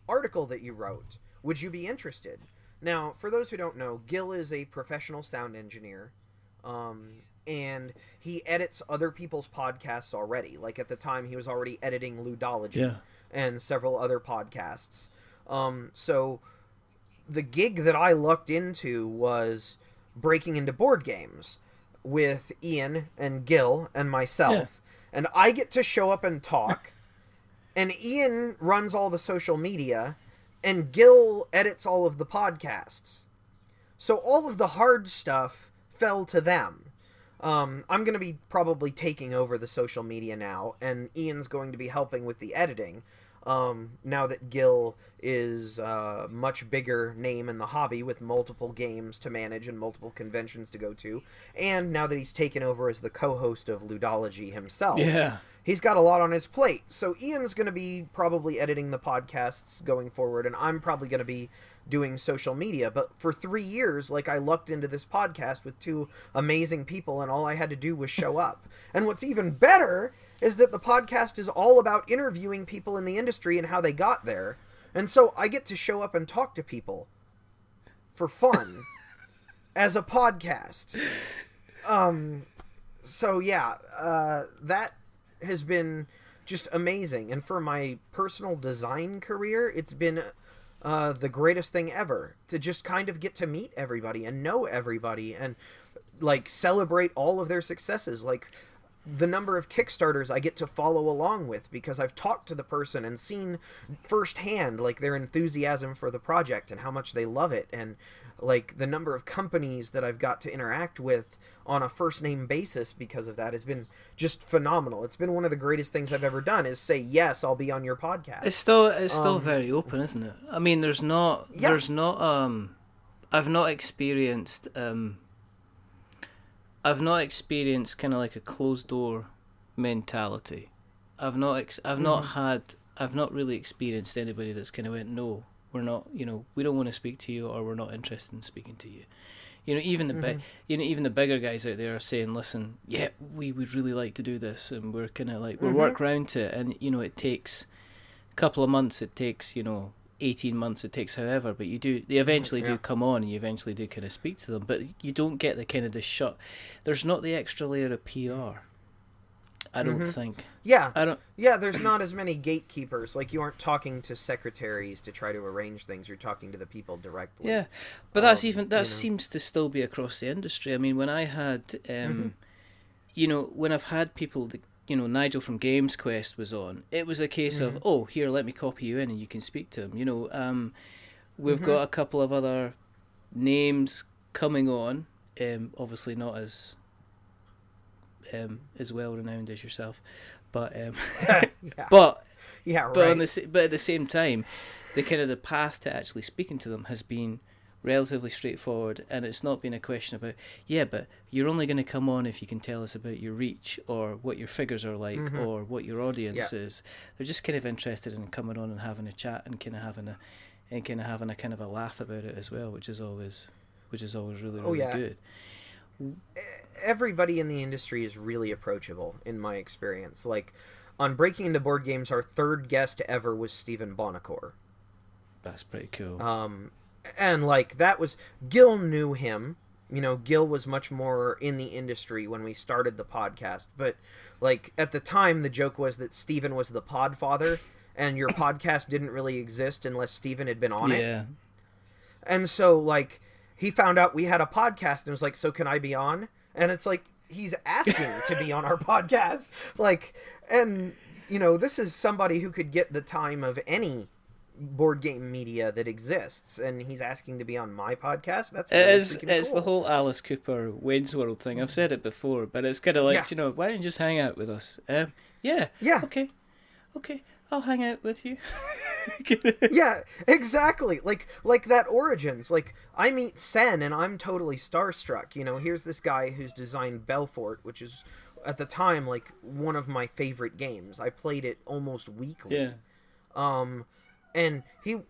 article that you wrote. Would you be interested? Now, for those who don't know, Gil is a professional sound engineer, and he edits other people's podcasts already. Like, at the time, he was already editing Ludology and several other podcasts. So the gig that I lucked into was breaking into board games with Ian and Gil and myself. And I get to show up and talk, and Ian runs all the social media, and Gil edits all of the podcasts. So all of the hard stuff fell to them. I'm going to be probably taking over the social media now, and Ian's going to be helping with the editing. Now that Gil is a much bigger name in the hobby with multiple games to manage and multiple conventions to go to, and now that he's taken over as the co-host of Ludology himself, he's got a lot on his plate. So Ian's going to be probably editing the podcasts going forward, and I'm probably going to be doing social media. But for 3 years, like, I lucked into this podcast with 2 amazing people, and all I had to do was show up. And what's even better is that the podcast is all about interviewing people in the industry and how they got there. And so I get to show up and talk to people for fun as a podcast. So yeah, that has been just amazing. And for my personal design career, it's been the greatest thing ever to just kind of get to meet everybody and know everybody and, like, celebrate all of their successes. Like, the number of Kickstarters I get to follow along with because I've talked to the person and seen firsthand like their enthusiasm for the project and how much they love it, and like the number of companies that I've got to interact with on a first name basis because of that has been just phenomenal. It's been one of the greatest things I've ever done is say, yes, I'll be on your podcast. It's still very open, isn't it? I mean, there's not I've not experienced kind of like a closed door mentality. I've not really experienced anybody that's kind of went, no, we're not, we don't want to speak to you, or we're not interested in speaking to you. Even the bigger guys out there are saying, listen, yeah, we would really like to do this, and we're kind of like, we'll work around to it, and it takes a couple of months, it takes 18 months, it takes however, but they eventually do come on, and you eventually do kind of speak to them, but you don't get the kind of the shot. There's not the extra layer of PR, I don't think. There's not as many gatekeepers. Like, you aren't talking to secretaries to try to arrange things, you're talking to the people directly. Yeah, but that seems to still be across the industry. I mean, when I had when I've had people that, Nigel from Games Quest was on, it was a case of, oh, here, let me copy you in and you can speak to him. We've got a couple of other names coming on, obviously not as well renowned as yourself, but at the same time, the path to actually speaking to them has been relatively straightforward, and it's not been a question about, but you're only going to come on if you can tell us about your reach or what your figures are like or what your audience is. They're just kind of interested in coming on and having a chat and kind of having a kind of a laugh about it as well, which is always really good. Everybody in the industry is really approachable, in my experience. Like, on Breaking Into Board Games, our third guest ever was Stephen Bonacore. That's pretty cool. And, like, that was... Gil knew him. Gil was much more in the industry when we started the podcast. But, like, at the time, the joke was that Stephen was the podfather, and your podcast didn't really exist unless Stephen had been on it. Yeah. And so, like... He found out we had a podcast and was like, so can I be on? And it's like, he's asking to be on our podcast. Like, and, this is somebody who could get the time of any board game media that exists, and he's asking to be on my podcast? That's really It's cool. the whole Alice Cooper Wayne's World thing. I've said it before, but it's kind of like, why don't you just hang out with us? Okay, I'll hang out with you. Yeah, exactly. Like that Origins. Like, I meet Sen and I'm totally starstruck. Here's this guy who's designed Belfort, which is at the time like one of my favorite games. I played it almost weekly. Yeah. And you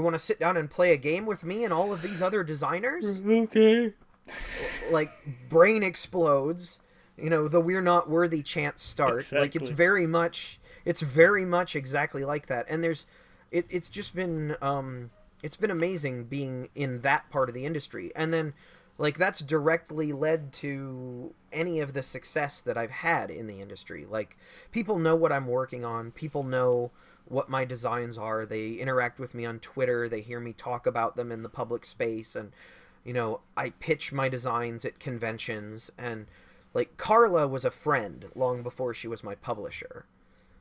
want to sit down and play a game with me and all of these other designers? Okay. Like, brain explodes. The we're not worthy chants start. Exactly. Like, it's very much exactly like that. And it's just been it's been amazing being in that part of the industry. And then, like, that's directly led to any of the success that I've had in the industry. Like, people know what I'm working on. People know what my designs are. They interact with me on Twitter. They hear me talk about them in the public space. And, I pitch my designs at conventions. And, like, Carla was a friend long before she was my publisher.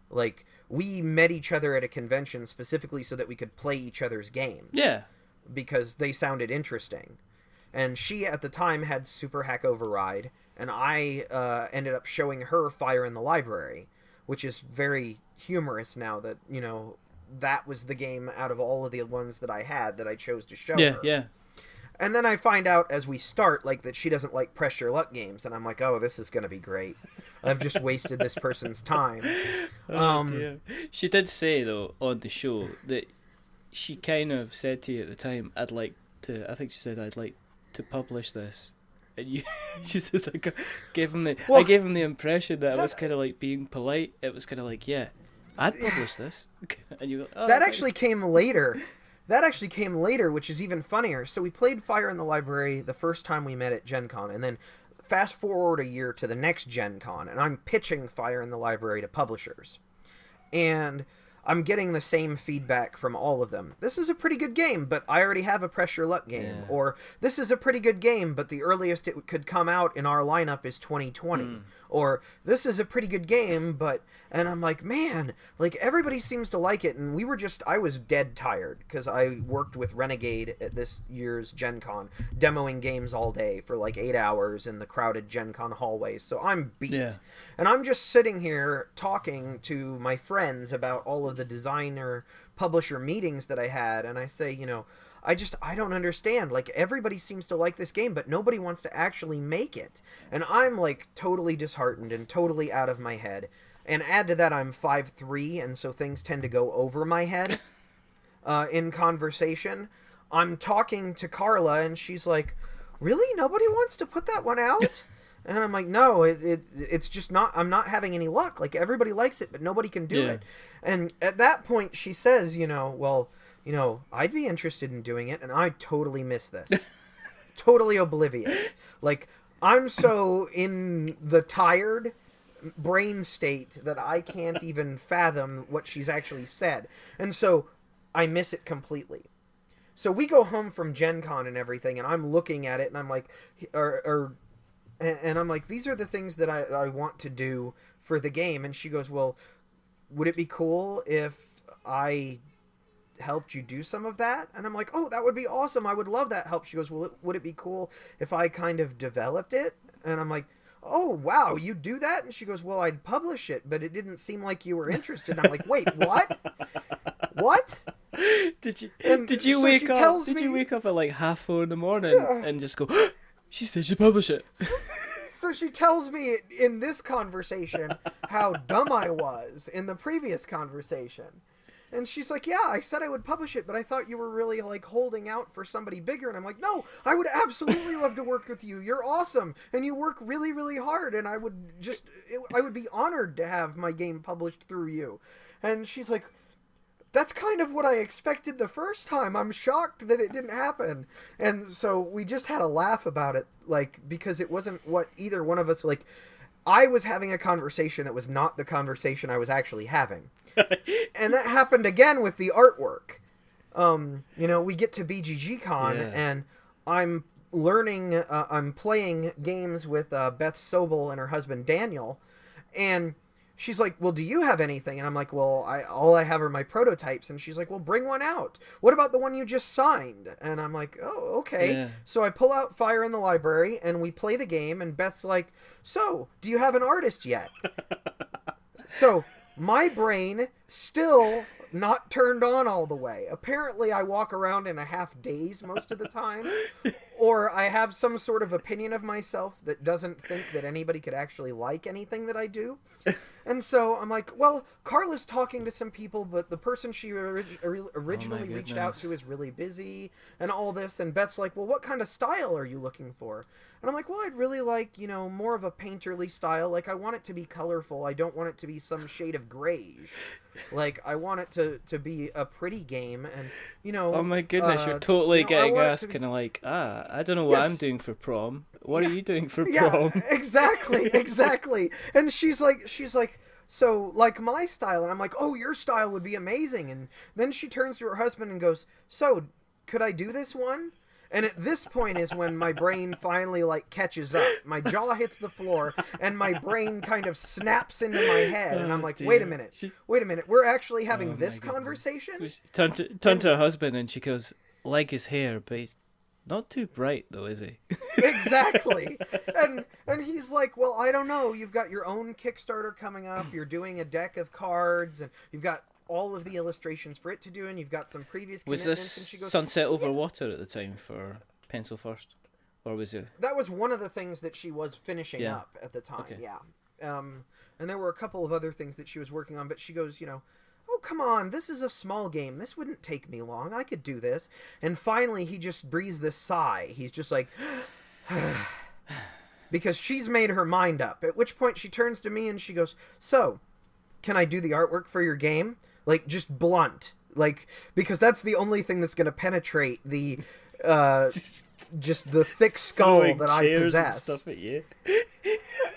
Like, we met each other at a convention specifically so that we could play each other's games. Yeah. Because they sounded interesting. And she, at the time, had Super Hack Override, and I ended up showing her Fire in the Library, which is very humorous now that, that was the game out of all of the ones that I had that I chose to show her. Yeah. And then I find out as we start, like, that she doesn't like Press Your Luck games, and I'm like, oh, this is going to be great. I've just wasted this person's time. Dear. She did say, though, on the show that she kind of said to you at the time, I think she said, I'd like to publish this. And you, she says, I gave him the impression that I was kind of like being polite. It was kind of like, yeah, I'd publish this. And you go, oh, that actually came later. Which is even funnier. So we played Fire in the Library the first time we met at Gen Con, and then fast forward a year to the next Gen Con, and I'm pitching Fire in the Library to publishers. And I'm getting the same feedback from all of them. This is a pretty good game, but I already have a Press Your Luck game. Yeah. Or, this is a pretty good game, but the earliest it could come out in our lineup is 2020. or this is a pretty good game, but, and I'm like, man, like everybody seems to like it. And I was dead tired because I worked with Renegade at this year's Gen Con, demoing games all day for like 8 hours in the crowded Gen Con hallways. So I'm beat. Yeah. And I'm just sitting here talking to my friends about all of the designer publisher meetings that I had. And I say, I don't understand. Like, everybody seems to like this game, but nobody wants to actually make it. And I'm, like, totally disheartened and totally out of my head. And add to that, I'm 5'3", and so things tend to go over my head in conversation. I'm talking to Carla, and she's like, really? Nobody wants to put that one out? And I'm like, no, it's just not, I'm not having any luck. Like, everybody likes it, but nobody can do it. And at that point, she says, I'd be interested in doing it, and I totally miss this. Totally oblivious. Like, I'm so in the tired brain state that I can't even fathom what she's actually said. And so, I miss it completely. So we go home from Gen Con and everything, and I'm looking at it, and I'm like, and I'm like, these are the things that I want to do for the game. And she goes, well, would it be cool if I helped you do some of that? And I'm like, oh, that would be awesome. I would love that help. She goes, well, would it be cool if I kind of developed it? And I'm like, oh, wow, you do that? And she goes, well, I'd publish it, but it didn't seem like you were interested. And I'm like, wait, what? What? Did you wake up at like 4:30 in the morning and just go, she said she'd publish it? So she tells me in this conversation how dumb I was in the previous conversation. And she's like, yeah, I said I would publish it, but I thought you were really, like, holding out for somebody bigger. And I'm like, no, I would absolutely love to work with you. You're awesome. And you work really, really hard. And I would be honored to have my game published through you. And she's like, that's kind of what I expected the first time. I'm shocked that it didn't happen. And so we just had a laugh about it, like, because it wasn't what either one of us, like, I was having a conversation that was not the conversation I was actually having. And that happened again with the artwork. We get to BGG Con, and I'm learning, I'm playing games with Beth Sobel and her husband Daniel, and she's like, well, do you have anything? And I'm like, well, all I have are my prototypes. And she's like, well, bring one out. What about the one you just signed? And I'm like, oh, okay. Yeah. So I pull out Fire in the Library, and we play the game, and Beth's like, so, do you have an artist yet? So, my brain still not turned on all the way. Apparently, I walk around in a half daze most of the time, or I have some sort of opinion of myself that doesn't think that anybody could actually like anything that I do. And so I'm like, well, Carla's talking to some people, but the person she originally reached out to is really busy and all this. And Beth's like, well, what kind of style are you looking for? And I'm like, well, I'd really like, more of a painterly style. Like, I want it to be colorful. I don't want it to be some shade of grayish. Like, I want it to be a pretty game. And, oh my goodness, you're totally getting us kind of like, I don't know what I'm doing for prom. What are you doing for prom? Yeah, exactly. And she's like, so, like, my style. And I'm like, oh, your style would be amazing. And then she turns to her husband and goes, so, could I do this one? And at this point is when my brain finally, like, catches up. My jaw hits the floor, and my brain kind of snaps into my head. And I'm like, wait a minute. We're actually having this conversation? Turn to her husband, and she goes, like his hair, but he's not too bright, though, is he? Exactly. And he's like, well, I don't know. You've got your own Kickstarter coming up. You're doing a deck of cards, and you've got all of the illustrations for it to do, and you've got some previous commitments. Was this and she goes, Sunset Over Water at the time for Pencil First? Or was it? That was one of the things that she was finishing up at the time, and there were a couple of other things that she was working on, but she goes, oh, come on, this is a small game. This wouldn't take me long. I could do this. And finally, he just breathes this sigh. He's just like, because she's made her mind up. At which point she turns to me and she goes, so, can I do the artwork for your game? Like, just blunt. Like, because that's the only thing that's going to penetrate the, just the thick skull that I possess. And stuff at you.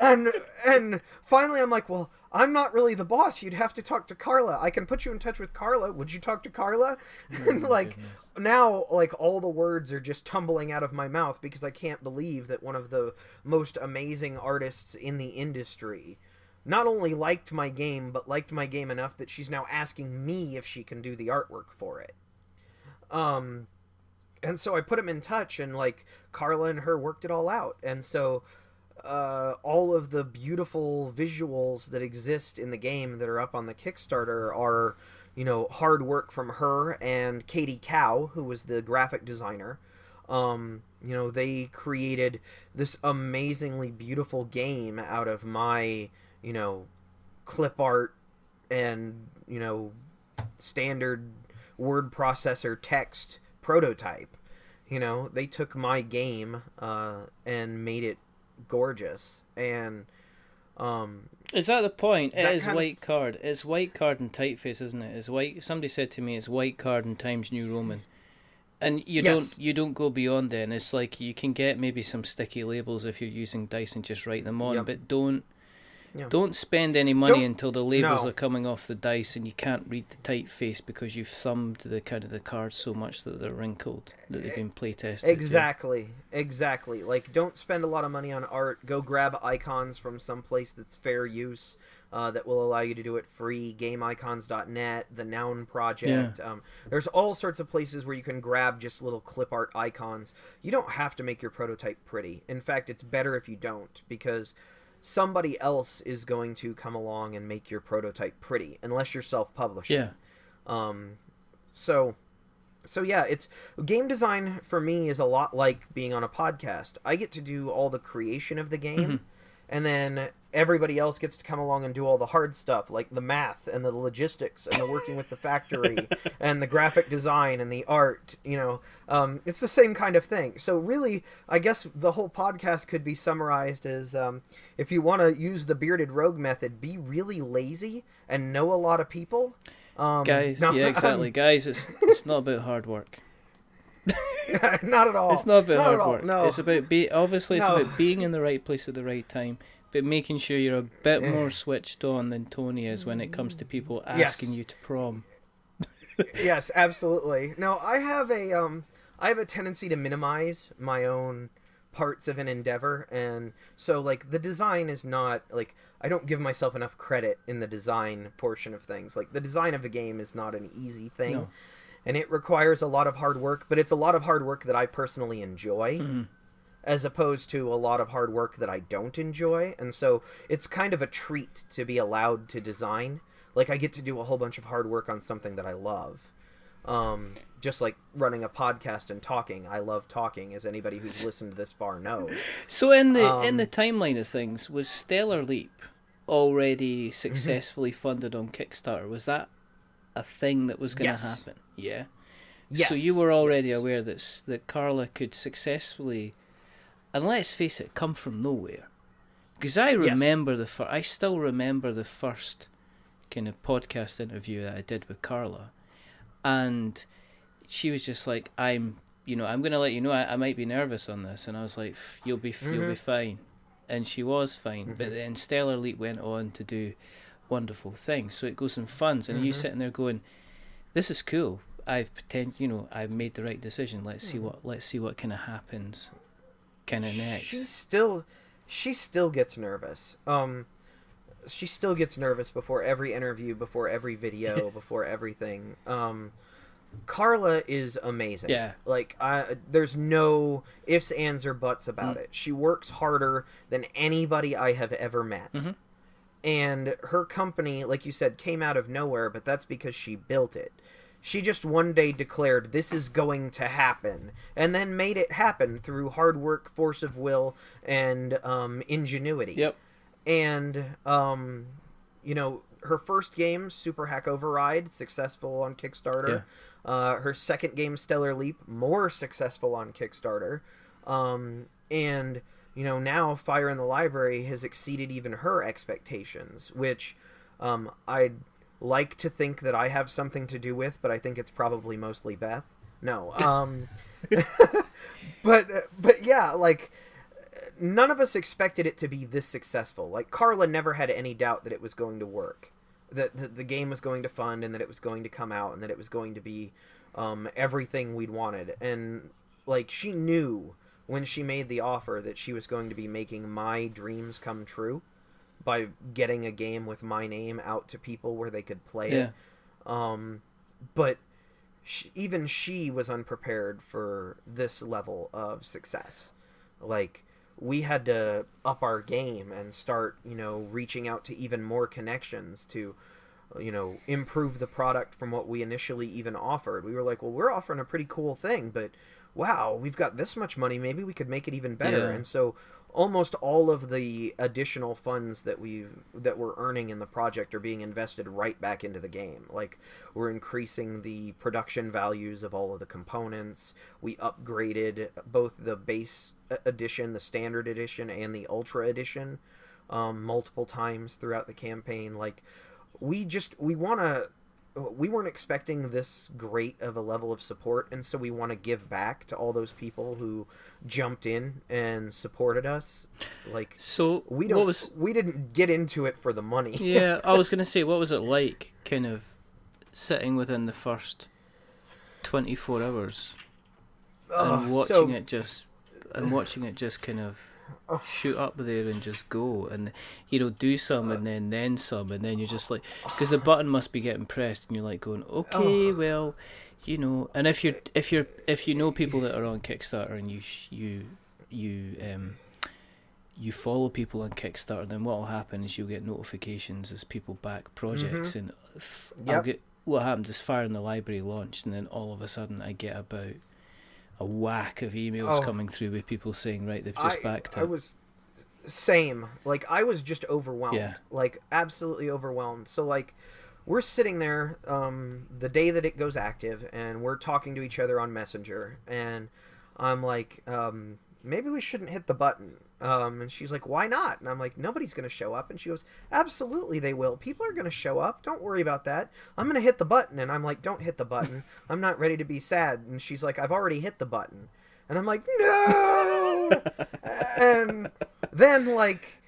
And finally I'm like, well, I'm not really the boss. You'd have to talk to Carla. I can put you in touch with Carla. Would you talk to Carla? Oh And my like goodness. now, like all the words are just tumbling out of my mouth because I can't believe that one of the most amazing artists in the industry not only liked my game, but liked my game enough that she's now asking me if she can do the artwork for it. Um, and so I put him in touch, and like Carla and her worked it all out. And so all of the beautiful visuals that exist in the game that are up on the Kickstarter are, you know, hard work from her and Katie Cow, who was the graphic designer. You know, they created this amazingly beautiful game out of my, you know, clip art and, you know, standard word processor text prototype. You know, they took my game and made it gorgeous. And Is that the point? It that is kind of white card. It's white card and typeface, isn't it? It's white. Somebody said to me, it's white card and Times New Roman. And Yes. you don't go beyond then. It's like you can get maybe some sticky labels if you're using dice and just write them on, Yep. but don't Yeah. don't spend any money Don't- until the labels no. are coming off the dice and you can't read the typeface because you've thumbed the kind of the cards so much that they're wrinkled, that they've been play tested. Exactly. Like, don't spend a lot of money on art. Go grab icons from some place that's fair use, that will allow you to do it free. GameIcons.net, the Noun Project. There's all sorts of places where you can grab just little clip art icons. You don't have to make your prototype pretty. In fact, it's better if you don't, because somebody else is going to come along and make your prototype pretty, unless you're self-publishing. Yeah. So yeah, it's game design for me is a lot like being on a podcast. I get to do all the creation of the game, and then everybody else gets to come along and do all the hard stuff, like the math and the logistics and the working with the factory and the graphic design and the art. You know, it's the same kind of thing. So really, I guess the whole podcast could be summarized as, if you want to use the bearded rogue method, be really lazy and know a lot of people. Guys, no, yeah, exactly. Guys, it's not about hard work. Not at all. It's not about Not hard at all, work. no. It's about obviously it's No. about being in the right place at the right time, but making sure you're a bit more switched on than Tony is when it comes to people asking Yes. you to prom. Yes, absolutely. No, I have a tendency to minimize my own parts of an endeavor, and so like the design is not like, I don't give myself enough credit in the design portion of things. Like the design of a game is not an easy thing. No. And it requires a lot of hard work, but it's a lot of hard work that I personally enjoy, as opposed to a lot of hard work that I don't enjoy. And so it's kind of a treat to be allowed to design. Like I get to do a whole bunch of hard work on something that I love. Just like running a podcast and talking. I love talking, as anybody who's listened this far knows. So in the timeline of things, was Stellar Leap already successfully funded on Kickstarter? Was that a thing that was going to Yes. happen? Yeah. Yes. So you were already yes. aware that Carla could successfully, and let's face it, come from nowhere. Because I remember I still remember the first kind of podcast interview that I did with Carla, and she was just like, I'm going to let you know I might be nervous on this, and I was like, you'll be fine, and she was fine. But then Stellar Leap went on to do wonderful things, so it goes in funds, and you sitting there going, this is cool. I've made the right decision. Let's see what kind of happens kind of next. She still gets nervous. She still gets nervous before every interview, before every video, before everything. Carla is amazing. Yeah. Like, there's no ifs, ands, or buts about it. She works harder than anybody I have ever met. And her company, like you said, came out of nowhere, but that's because she built it. She just one day declared, this is going to happen, and then made it happen through hard work, force of will, and ingenuity. Yep. And, you know, her first game, Super Hack Override, successful on Kickstarter. Her second game, Stellar Leap, more successful on Kickstarter. And, you know, now Fire in the Library has exceeded even her expectations, which I'd like to think that I have something to do with, but I think it's probably mostly Beth. No. But yeah, like, none of us expected it to be this successful. Like, Carla never had any doubt that it was going to work, that the game was going to fund, and that it was going to come out, and that it was going to be everything we'd wanted. And like, she knew when she made the offer that she was going to be making my dreams come true by getting a game with my name out to people where they could play it. But even she was unprepared for this level of success. Like, we had to up our game and start, reaching out to even more connections to, improve the product from what we initially even offered. We were like, well, we're offering a pretty cool thing, but wow, we've got this much money, maybe we could make it even better. Yeah. And so almost all of the additional funds that we're earning in the project are being invested right back into the game. Like, we're increasing the production values of all of the components. We upgraded both the base edition, the standard edition, and the ultra edition multiple times throughout the campaign. Like, we weren't expecting this great of a level of support, and so we want to give back to all those people who jumped in and supported us. Like, so we didn't get into it for the money. Yeah, I was going to say, what was it like kind of sitting within the first 24 hours and watching it just kind of shoot up there and just go, and do some and then some, and then you're just like, because the button must be getting pressed and you're like going, okay, well, and if you know people that are on Kickstarter and you follow people on Kickstarter, then what will happen is you'll get notifications as people back projects. And what happened is Fire in the Library launched, and then all of a sudden I get about a whack of emails coming through with people saying, right, they've just backed up. I was same. Like, I was just overwhelmed. Yeah. Like, absolutely overwhelmed. So, like, we're sitting there the day that it goes active, and we're talking to each other on Messenger, and I'm like, maybe we shouldn't hit the button. And she's like, why not? And I'm like, nobody's going to show up. And she goes, absolutely they will. People are going to show up. Don't worry about that. I'm going to hit the button. And I'm like, don't hit the button. I'm not ready to be sad. And she's like, I've already hit the button. And I'm like, no! And then, like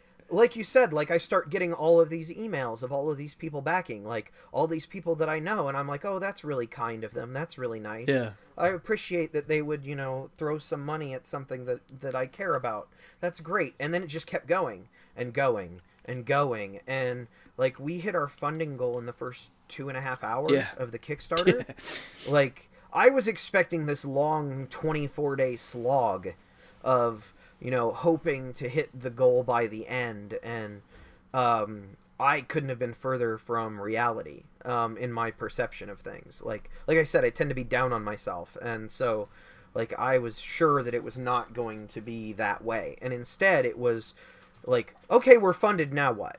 you said, like, I start getting all of these emails of all of these people backing, like, all these people that I know, and I'm like, oh, that's really kind of them. That's really nice. Yeah. I appreciate that they would, throw some money at something that I care about. That's great. And then it just kept going and going and going. And, like, we hit our funding goal in the first 2.5 hours of the Kickstarter. Yeah. Like, I was expecting this long 24-day slog of, hoping to hit the goal by the end. And I couldn't have been further from reality in my perception of things. Like I said, I tend to be down on myself. And so, like, I was sure that it was not going to be that way. And instead, it was like, okay, we're funded, now what?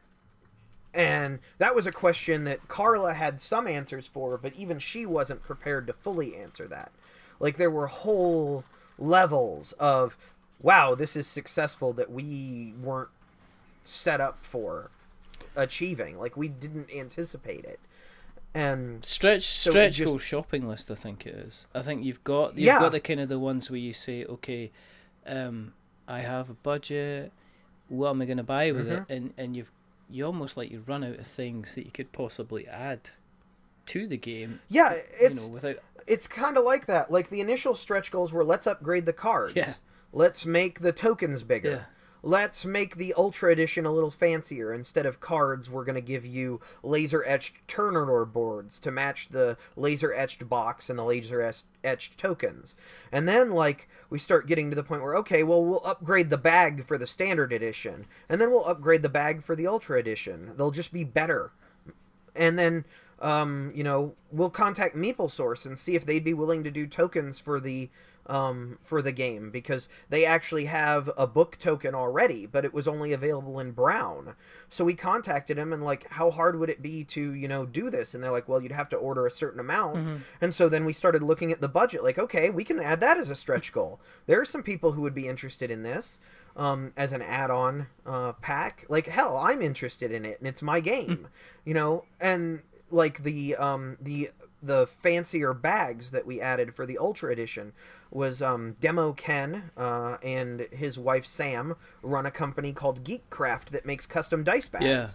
And that was a question that Carla had some answers for, but even she wasn't prepared to fully answer that. Like, there were whole levels of, wow, this is successful that we weren't set up for achieving. Like, we didn't anticipate it. And stretch goal shopping list, I think it is. I think you've got the kind of the ones where you say, okay, I have a budget, what am I going to buy with it? And you almost like you run out of things that you could possibly add to the game. Yeah, it's kind of like that. Like, the initial stretch goals were, let's upgrade the cards. Yeah. Let's make the tokens bigger. Yeah. Let's make the Ultra Edition a little fancier. Instead of cards, we're going to give you laser-etched Turner boards to match the laser-etched box and the laser-etched tokens. And then, like, we start getting to the point where, okay, well, we'll upgrade the bag for the Standard Edition. And then we'll upgrade the bag for the Ultra Edition. They'll just be better. And then, we'll contact MeepleSource and see if they'd be willing to do tokens for the game, because they actually have a book token already, but it was only available in brown. So we contacted them and, like, how hard would it be to, do this? And they're like, well, you'd have to order a certain amount. And so then we started looking at the budget, like, okay, we can add that as a stretch goal. There are some people who would be interested in this as an add-on pack. Like, hell, I'm interested in it, and it's my game, and like the the fancier bags that we added for the Ultra Edition was Demo Ken and his wife Sam run a company called Geekcraft that makes custom dice bags. Yeah.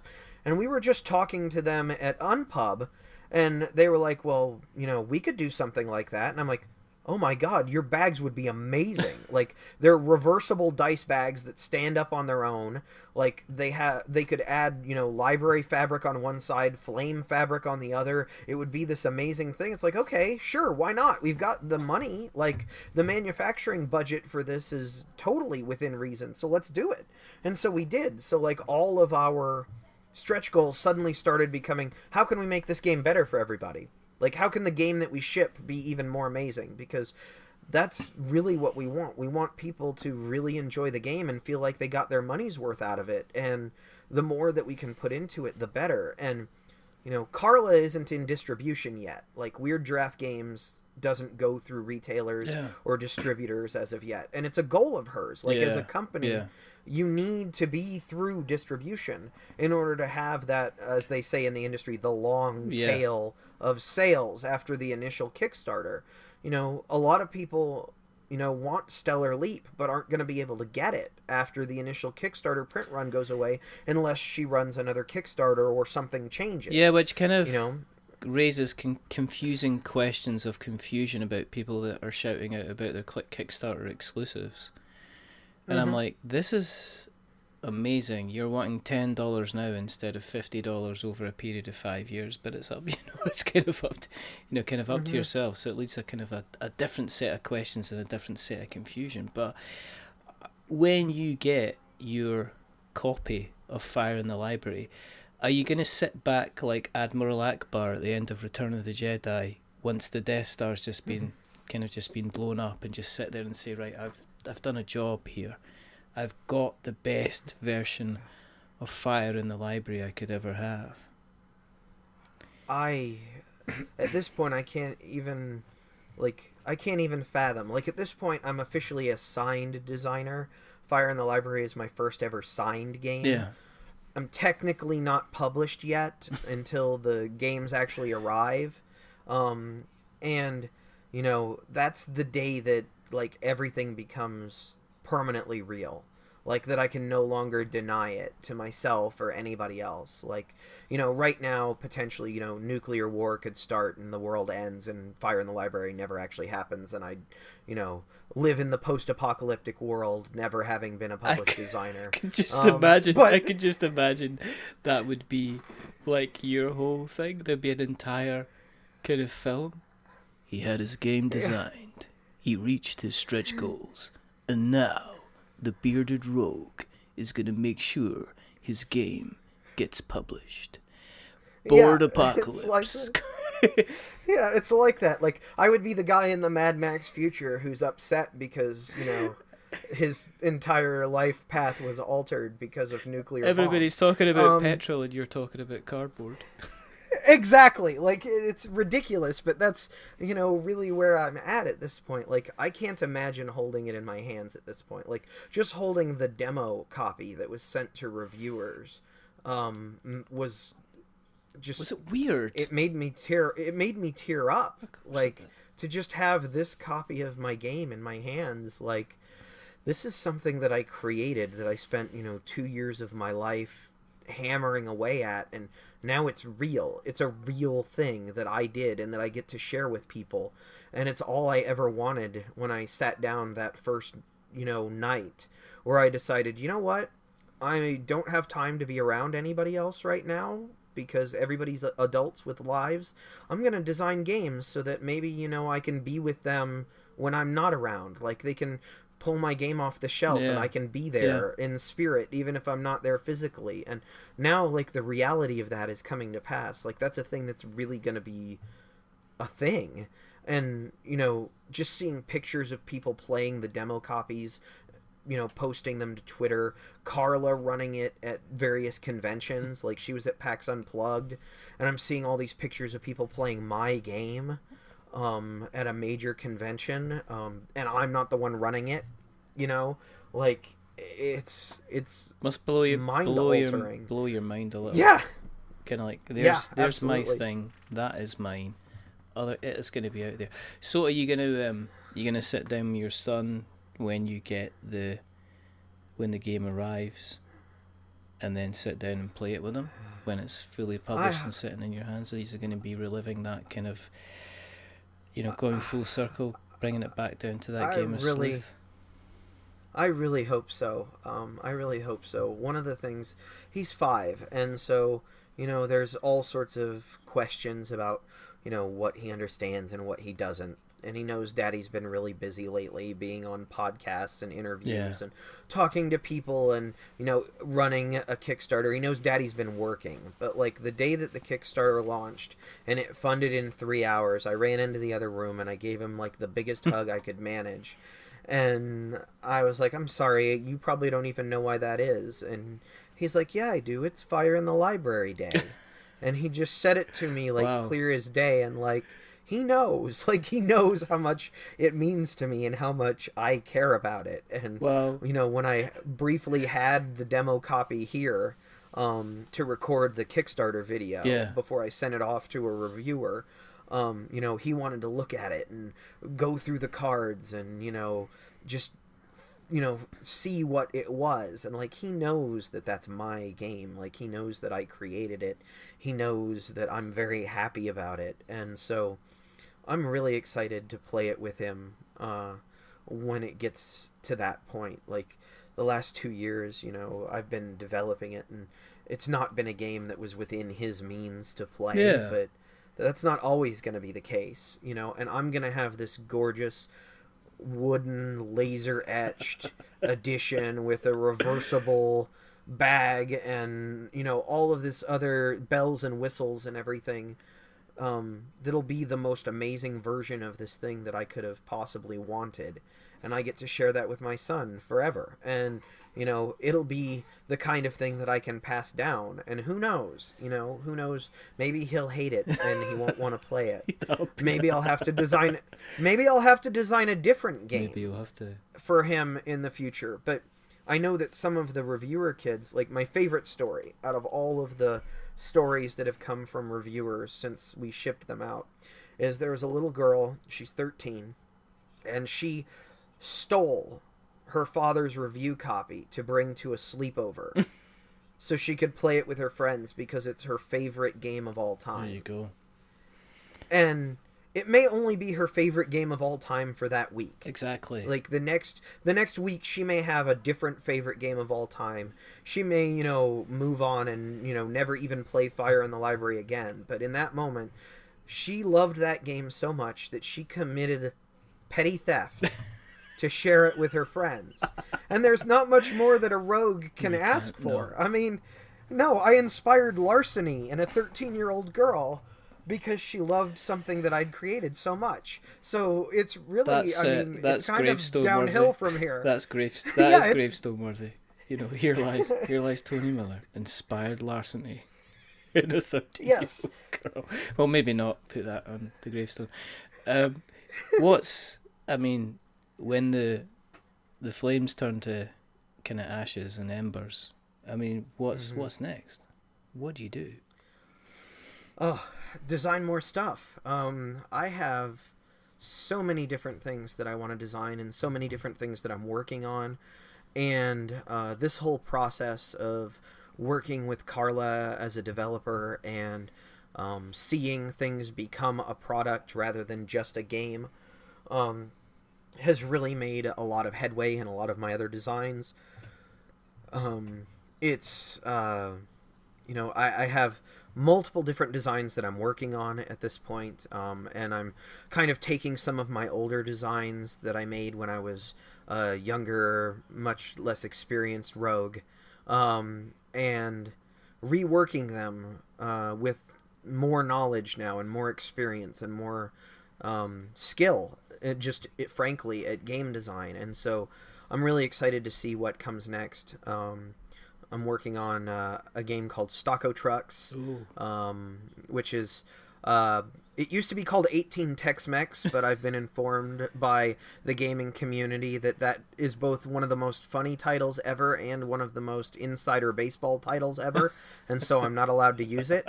And we were just talking to them at Unpub, and they were like, well, we could do something like that. And I'm like, oh my god, your bags would be amazing. Like, they're reversible dice bags that stand up on their own. Like, they could add, library fabric on one side, flame fabric on the other. It would be this amazing thing. It's like, okay, sure, why not? We've got the money. Like, the manufacturing budget for this is totally within reason, so let's do it. And so we did. So, like, all of our stretch goals suddenly started becoming, how can we make this game better for everybody? Like, how can the game that we ship be even more amazing? Because that's really what we want. We want people to really enjoy the game and feel like they got their money's worth out of it. And the more that we can put into it, the better. And, Carla isn't in distribution yet. Like, Weird Giraffe Games doesn't go through retailers or distributors as of yet. And it's a goal of hers. Like, as a company, you need to be through distribution in order to have that, as they say in the industry, the long tail of sales after the initial Kickstarter. A lot of people, want Stellar Leap, but aren't going to be able to get it after the initial Kickstarter print run goes away unless she runs another Kickstarter or something changes. Yeah, which kind of raises confusing questions of confusion about people that are shouting out about their Kickstarter exclusives. And I'm like, this is amazing. You're wanting $10 now instead of $50 over a period of 5 years, but it's up, it's kind of up to, up to yourself. So it leads to kind of a different set of questions and a different set of confusion. But when you get your copy of Fire in the Library, are you going to sit back like Admiral Akbar at the end of Return of the Jedi once the Death Star's just been just been blown up, and just sit there and say, right, I've done a job here. I've got the best version of Fire in the Library I could ever have. At this point, I can't even fathom. Like, at this point, I'm officially a signed designer. Fire in the Library is my first ever signed game. Yeah. I'm technically not published yet until the games actually arrive. And, that's the day that, like, everything becomes permanently real. Like, that I can no longer deny it to myself or anybody else. Like, right now, potentially, nuclear war could start and the world ends and Fire in the Library never actually happens, and I, live in the post-apocalyptic world, never having been a published designer. I could just imagine that would be, like, your whole thing. There'd be an entire kind of film. He had his game designed. He reached his stretch goals. And now, the bearded rogue is going to make sure his game gets published. Board apocalypse. It's like that. Like, I would be the guy in the Mad Max future who's upset because, his entire life path was altered because of nuclear Everybody's bombs. talking about petrol and you're talking about cardboard. Exactly. Like, it's ridiculous, but that's, really where I'm at this point. Like, I can't imagine holding it in my hands at this point. Like, just holding the demo copy that was sent to reviewers was just... Was it weird? It made me tear up. Like, to just have this copy of my game in my hands, like, this is something that I created, that I spent, 2 years of my life hammering away at, and now it's real. It's a real thing that I did and that I get to share with people, and it's all I ever wanted when I sat down that first night where I decided, you know what, I don't have time to be around anybody else right now because everybody's adults with lives. I'm gonna design games so that maybe I can be with them when I'm not around. Like, they can pull my game off the shelf and I can be there in spirit even if I'm not there physically. And now, like, the reality of that is coming to pass. Like, that's a thing that's really going to be a thing. And just seeing pictures of people playing the demo copies, posting them to Twitter, Carla running it at various conventions, like she was at PAX Unplugged, and I'm seeing all these pictures of people playing my game at a major convention, and I'm not the one running it, like, it's must blow your mind altering. Blow your mind a little. Yeah. Kind of like, there's absolutely. my thing, that is mine. It's going to be out there. So are you gonna sit down with your son when when the game arrives, and then sit down and play it with him when it's fully published and sitting in your hands? Are you going to be reliving that kind of, going full circle, bringing it back down to that game of Sleuth? I really hope so. I really hope so. One of the things, he's 5, and so, there's all sorts of questions about, what he understands and what he doesn't. And he knows Daddy's been really busy lately, being on podcasts and interviews and talking to people and, running a Kickstarter. He knows Daddy's been working. But, like, the day that the Kickstarter launched and it funded in 3 hours, I ran into the other room and I gave him, like, the biggest hug I could manage. And I was like, I'm sorry, you probably don't even know why that is. And he's like, yeah, I do. It's Fire in the Library Day. And he just said it to me, like, clear as day. And, like, he knows how much it means to me and how much I care about it. And, when I briefly had the demo copy here to record the Kickstarter video before I sent it off to a reviewer, he wanted to look at it and go through the cards and, just, see what it was. And, like, he knows that that's my game. Like, he knows that I created it. He knows that I'm very happy about it. And so I'm really excited to play it with him when it gets to that point. Like, the last 2 years, I've been developing it, and it's not been a game that was within his means to play, but that's not always going to be the case, and I'm going to have this gorgeous wooden laser-etched edition with a reversible bag and, all of this other bells and whistles and everything. That'll be the most amazing version of this thing that I could have possibly wanted. And I get to share that with my son forever. And, it'll be the kind of thing that I can pass down. And who knows? Maybe he'll hate it and he won't want to play it. Maybe I'll have to design a different game. Maybe you'll have to for him in the future. But I know that some of the reviewer kids, like my favorite story out of all of the stories that have come from reviewers since we shipped them out, is there was a little girl, she's 13, and she stole her father's review copy to bring to a sleepover so she could play it with her friends because it's her favorite game of all time. There you go. And it may only be her favorite game of all time for that week. Exactly. Like the next week she may have a different favorite game of all time. She may, move on and, never even play Fire in the Library again. But in that moment, she loved that game so much that she committed petty theft to share it with her friends. And there's not much more that a rogue can ask for. No. I mean, no, I inspired larceny in a 13-year-old girl because she loved something that I'd created so much. So it's really, that's it's kind of downhill from here. That's gravestone worthy. Here lies Tony Miller, inspired larceny in a 13-year-old girl. Well, maybe not put that on the gravestone. When the flames turn to kind of ashes and embers, what's next? What do you do? Oh, design more stuff. I have so many different things that I want to design and so many different things that I'm working on. And this whole process of working with Carla as a developer and seeing things become a product rather than just a game has really made a lot of headway in a lot of my other designs. I have multiple different designs that I'm working on at this point, and I'm kind of taking some of my older designs that I made when I was a younger, much less experienced rogue, and reworking them with more knowledge now and more experience and more skill, frankly, at game design. And so I'm really excited to see what comes next. I'm working on a game called Stocko Trucks, which is It used to be called 18 Tex-Mex, but I've been informed by the gaming community that that is both one of the most funny titles ever and one of the most insider baseball titles ever, and so I'm not allowed to use it.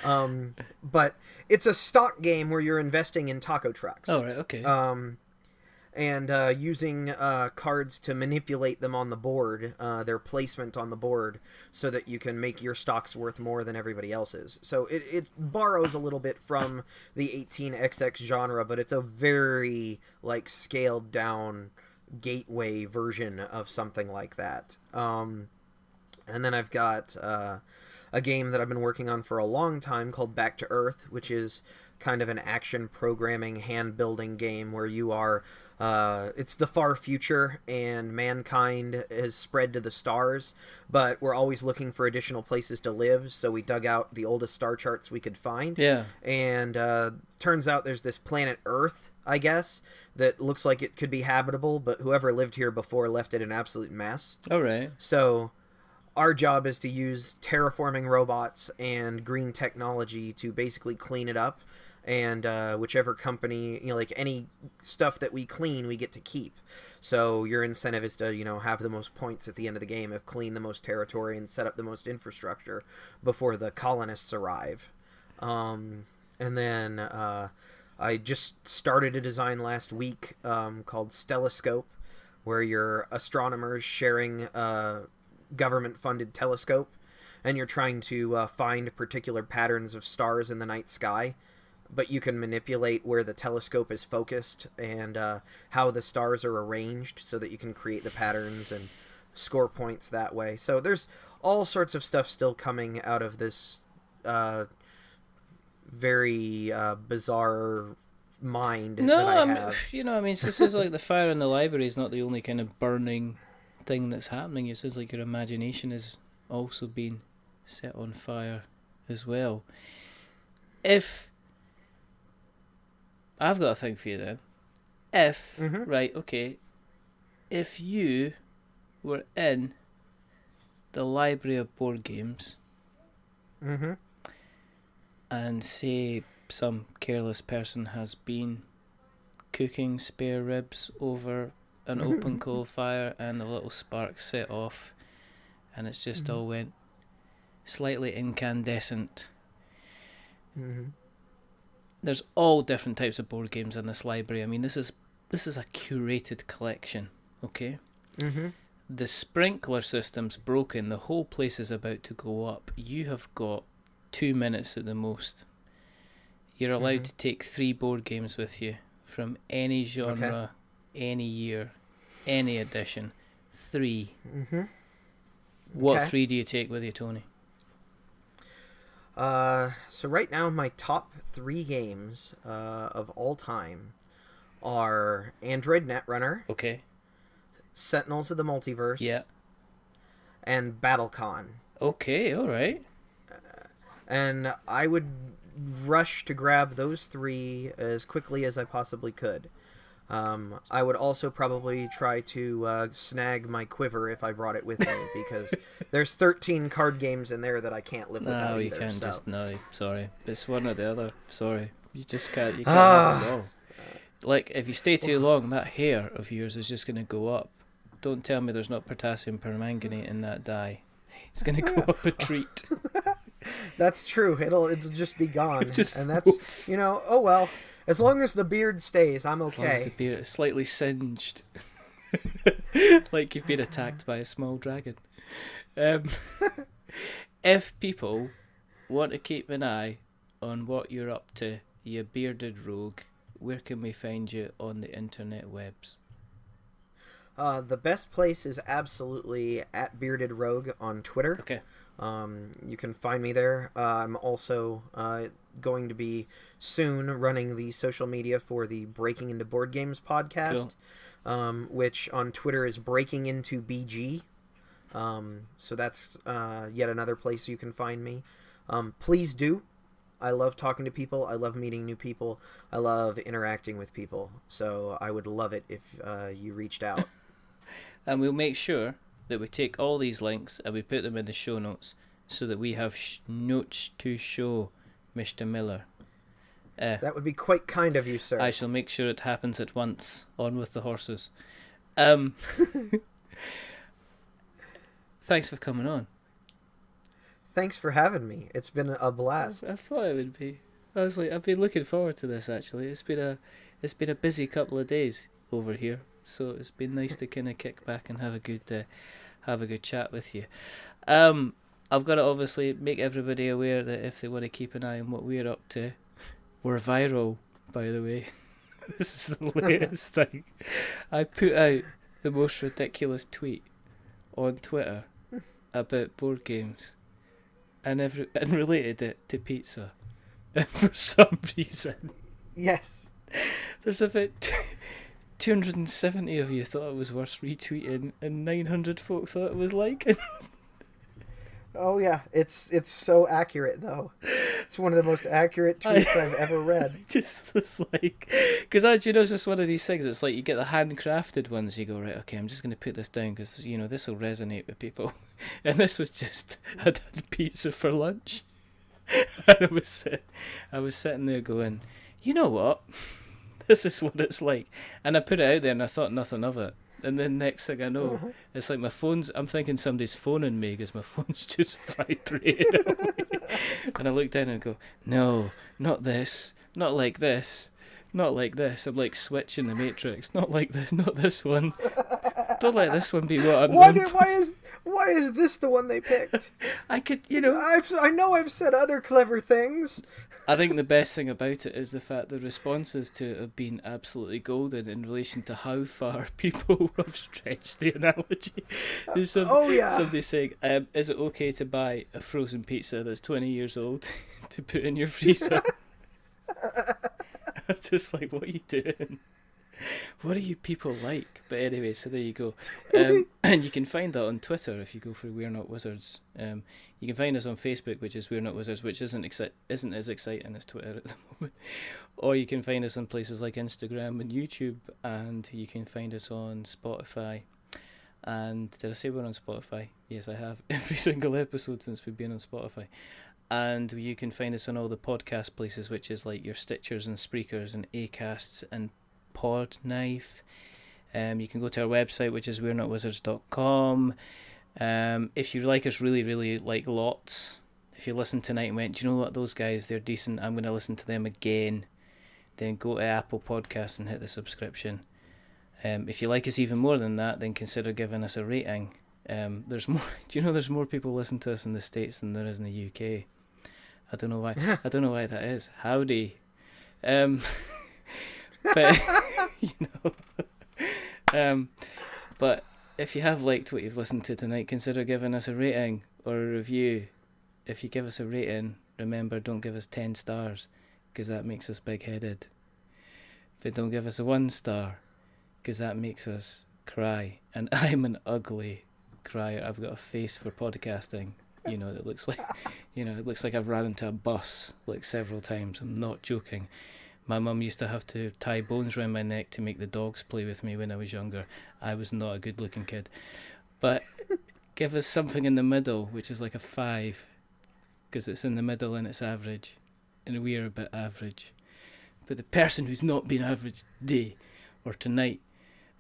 But it's a stock game where you're investing in taco trucks. Oh, right, okay. And using cards to manipulate them on the board, their placement on the board, so that you can make your stocks worth more than everybody else's. So it borrows a little bit from the 18XX genre, but it's a very, like, scaled down gateway version of something like that. And then I've got a game that I've been working on for a long time called Back to Earth, which is kind of an action programming hand building game where you are it's the far future and mankind has spread to the stars, but we're always looking for additional places to live, so we dug out the oldest star charts we could find. Yeah. And turns out there's this planet Earth, I guess, that looks like it could be habitable, but whoever lived here before left it an absolute mess. All right. So our job is to use terraforming robots and green technology to basically clean it up. And whichever company, like any stuff that we clean, we get to keep. So your incentive is to, have the most points at the end of the game, have cleaned the most territory and set up the most infrastructure before the colonists arrive. And then I just started a design last week called Stellascope, where you're astronomers sharing a government-funded telescope, and you're trying to find particular patterns of stars in the night sky. But you can manipulate where the telescope is focused and how the stars are arranged so that you can create the patterns and score points that way. So there's all sorts of stuff still coming out of this very bizarre mind that I have. This is like the fire in the library is not the only kind of burning thing that's happening. It sounds like your imagination is also being set on fire as well. I've got a thing for you then. If you were in the library of board games, and say some careless person has been cooking spare ribs over an open coal fire and a little spark set off, and it's just all went slightly incandescent. There's all different types of board games in this library. I mean, this is a curated collection, okay? The sprinkler system's broken. The whole place is about to go up. You have got 2 minutes at the most. You're allowed to take 3 board games with you from any genre, any year, any edition. 3. What 3 do you take with you, Tony? So right now my top 3 games of all time are Android Netrunner, Sentinels of the Multiverse, and BattleCon. Okay, all right. And I would rush to grab those 3 as quickly as I possibly could. I would also probably try to snag my quiver if I brought it with me, because there's 13 card games in there that I can't live without either. You can't so. Sorry. It's one or the other. Sorry. You can't have it all. Like, if you stay too long, that hair of yours is just going to go up. Don't tell me there's not potassium permanganate in that dye. It's going to go up a treat. That's true. It'll just be gone. And that's, oh well. As long as the beard stays, I'm okay. As long as the beard is slightly singed. Like you've been attacked by a small dragon. If people want to keep an eye on what you're up to, you bearded rogue, where can we find you on the internet webs? The best place is absolutely at Bearded Rogue on Twitter. Okay. You can find me there. I'm also going to be soon running the social media for the Breaking Into Board Games podcast, which on Twitter is Breaking Into BG. So that's yet another place you can find me. Please do. I love talking to people. I love meeting new people. I love interacting with people. So I would love it if you reached out. And we'll make sure that we take all these links and we put them in the show notes so that we have notes to show Mr. Miller. That would be quite kind of you, sir. I shall make sure it happens at once. On with the horses. Thanks for coming on. Thanks for having me. It's been a blast. I thought it would be. I was like, I've been looking forward to this actually. It's been a busy couple of days over here, so it's been nice to kind of kick back and have a good chat with you. I've got to obviously make everybody aware that if they want to keep an eye on what we're up to, we're viral, by the way. This is the latest thing. I put out the most ridiculous tweet on Twitter about board games and related it to pizza. And for some reason, yes, there's about 270 of you thought it was worth retweeting and 900 folk thought it was liking. Oh yeah, it's so accurate though. It's one of the most accurate tweets I've ever read. Just it's like, because it's just one of these things. It's like you get the handcrafted ones. You go, right, okay, I'm just going to put this down because this will resonate with people. And this was just, I'd had pizza for lunch, and I was sitting there going, you know what, this is what it's like. And I put it out there and I thought nothing of it. And then next thing I know, it's like I'm thinking somebody's phoning me because my phone's just vibrating. And I look down and go, no, not this, not like this, not like this. I'm like switching the Matrix. Not like this, not this one. Don't let this one be what I'm doing. Why is this the one they picked? I could, I know I've said other clever things. I think the best thing about it is the fact the responses to it have been absolutely golden in relation to how far people have stretched the analogy. There's somebody saying, is it okay to buy a frozen pizza that's 20 years old to put in your freezer? I'm just like, what are you doing? What are you people like? But anyway, so there you go. And you can find that on Twitter if you go for We're Not Wizards. You can find us on Facebook, which is We're Not Wizards, which isn't as exciting as Twitter at the moment. Or you can find us on places like Instagram and YouTube, and you can find us on Spotify. And did I say we're on Spotify? Yes, I have. Every single episode since we've been on Spotify. And you can find us on all the podcast places, which is like your Stitchers and Spreakers and Acasts and Podknife. You can go to our website, which is we'renotwizards.com. If you like us really, really like lots, if you listened tonight and went, do you know what, those guys, they're decent, I'm going to listen to them again, then go to Apple Podcasts and hit the subscription. If you like us even more than that, then consider giving us a rating. There's more. Do you know there's more people listen to us in the States than there is in the UK? I don't know why. I don't know why that is. Howdy. But but if you have liked what you've listened to tonight, consider giving us a rating or a review. If you give us a rating, remember, don't give us 10 stars because that makes us big-headed. But don't give us a 1 star because that makes us cry. And I'm an ugly crier. I've got a face for podcasting. It looks like, it looks like I've ran into a bus like several times. I'm not joking. My mum used to have to tie bones around my neck to make the dogs play with me when I was younger. I was not a good-looking kid. But give us something in the middle, which is like a 5, because it's in the middle and it's average, and we are a bit average. But the person who's not been average today or tonight,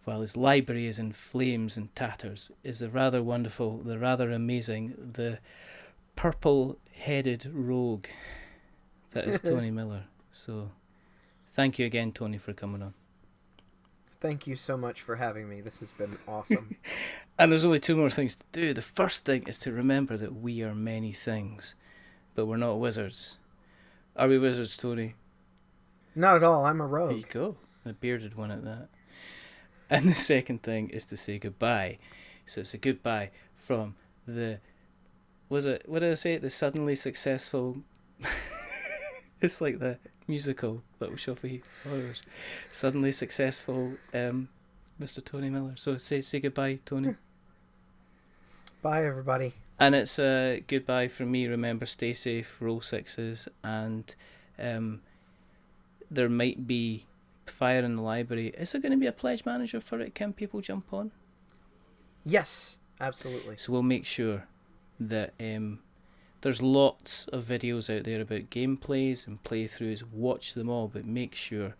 while his library is in flames and tatters, is the rather wonderful, the rather amazing, the purple-headed rogue that is Tony Miller. So thank you again, Tony, for coming on. Thank you so much for having me. This has been awesome. And there's only 2 more things to do. The first thing is to remember that we are many things, but we're not wizards. Are we wizards, Tony? Not at all. I'm a rogue. There you go. A bearded one at that. And the second thing is to say goodbye. So it's a goodbye from the... what did I say? The suddenly successful... It's like the musical Little Shop of Horrors. Suddenly successful Mr. Tony Miller. So say goodbye, Tony. Bye, everybody. And it's a goodbye from me. Remember, stay safe, roll 6s, and there might be fire in the library. Is there going to be a pledge manager for it? Can people jump on? Yes, absolutely. So we'll make sure that there'll There's lots of videos out there about gameplays and playthroughs. Watch them all, but make sure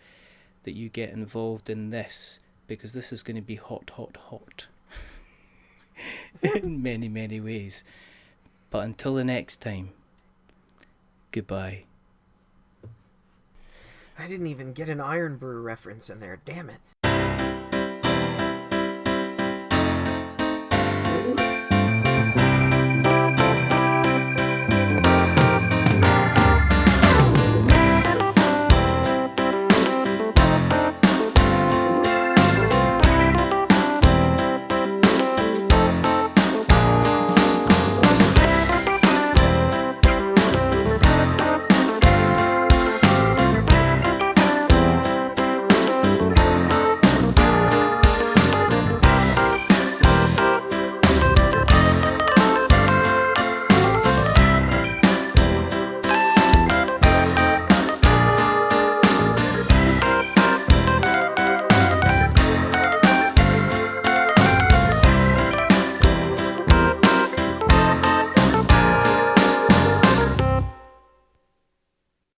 that you get involved in this, because this is going to be hot, hot, hot in many, many ways. But until the next time, goodbye. I didn't even get an Iron Brew reference in there. Damn it.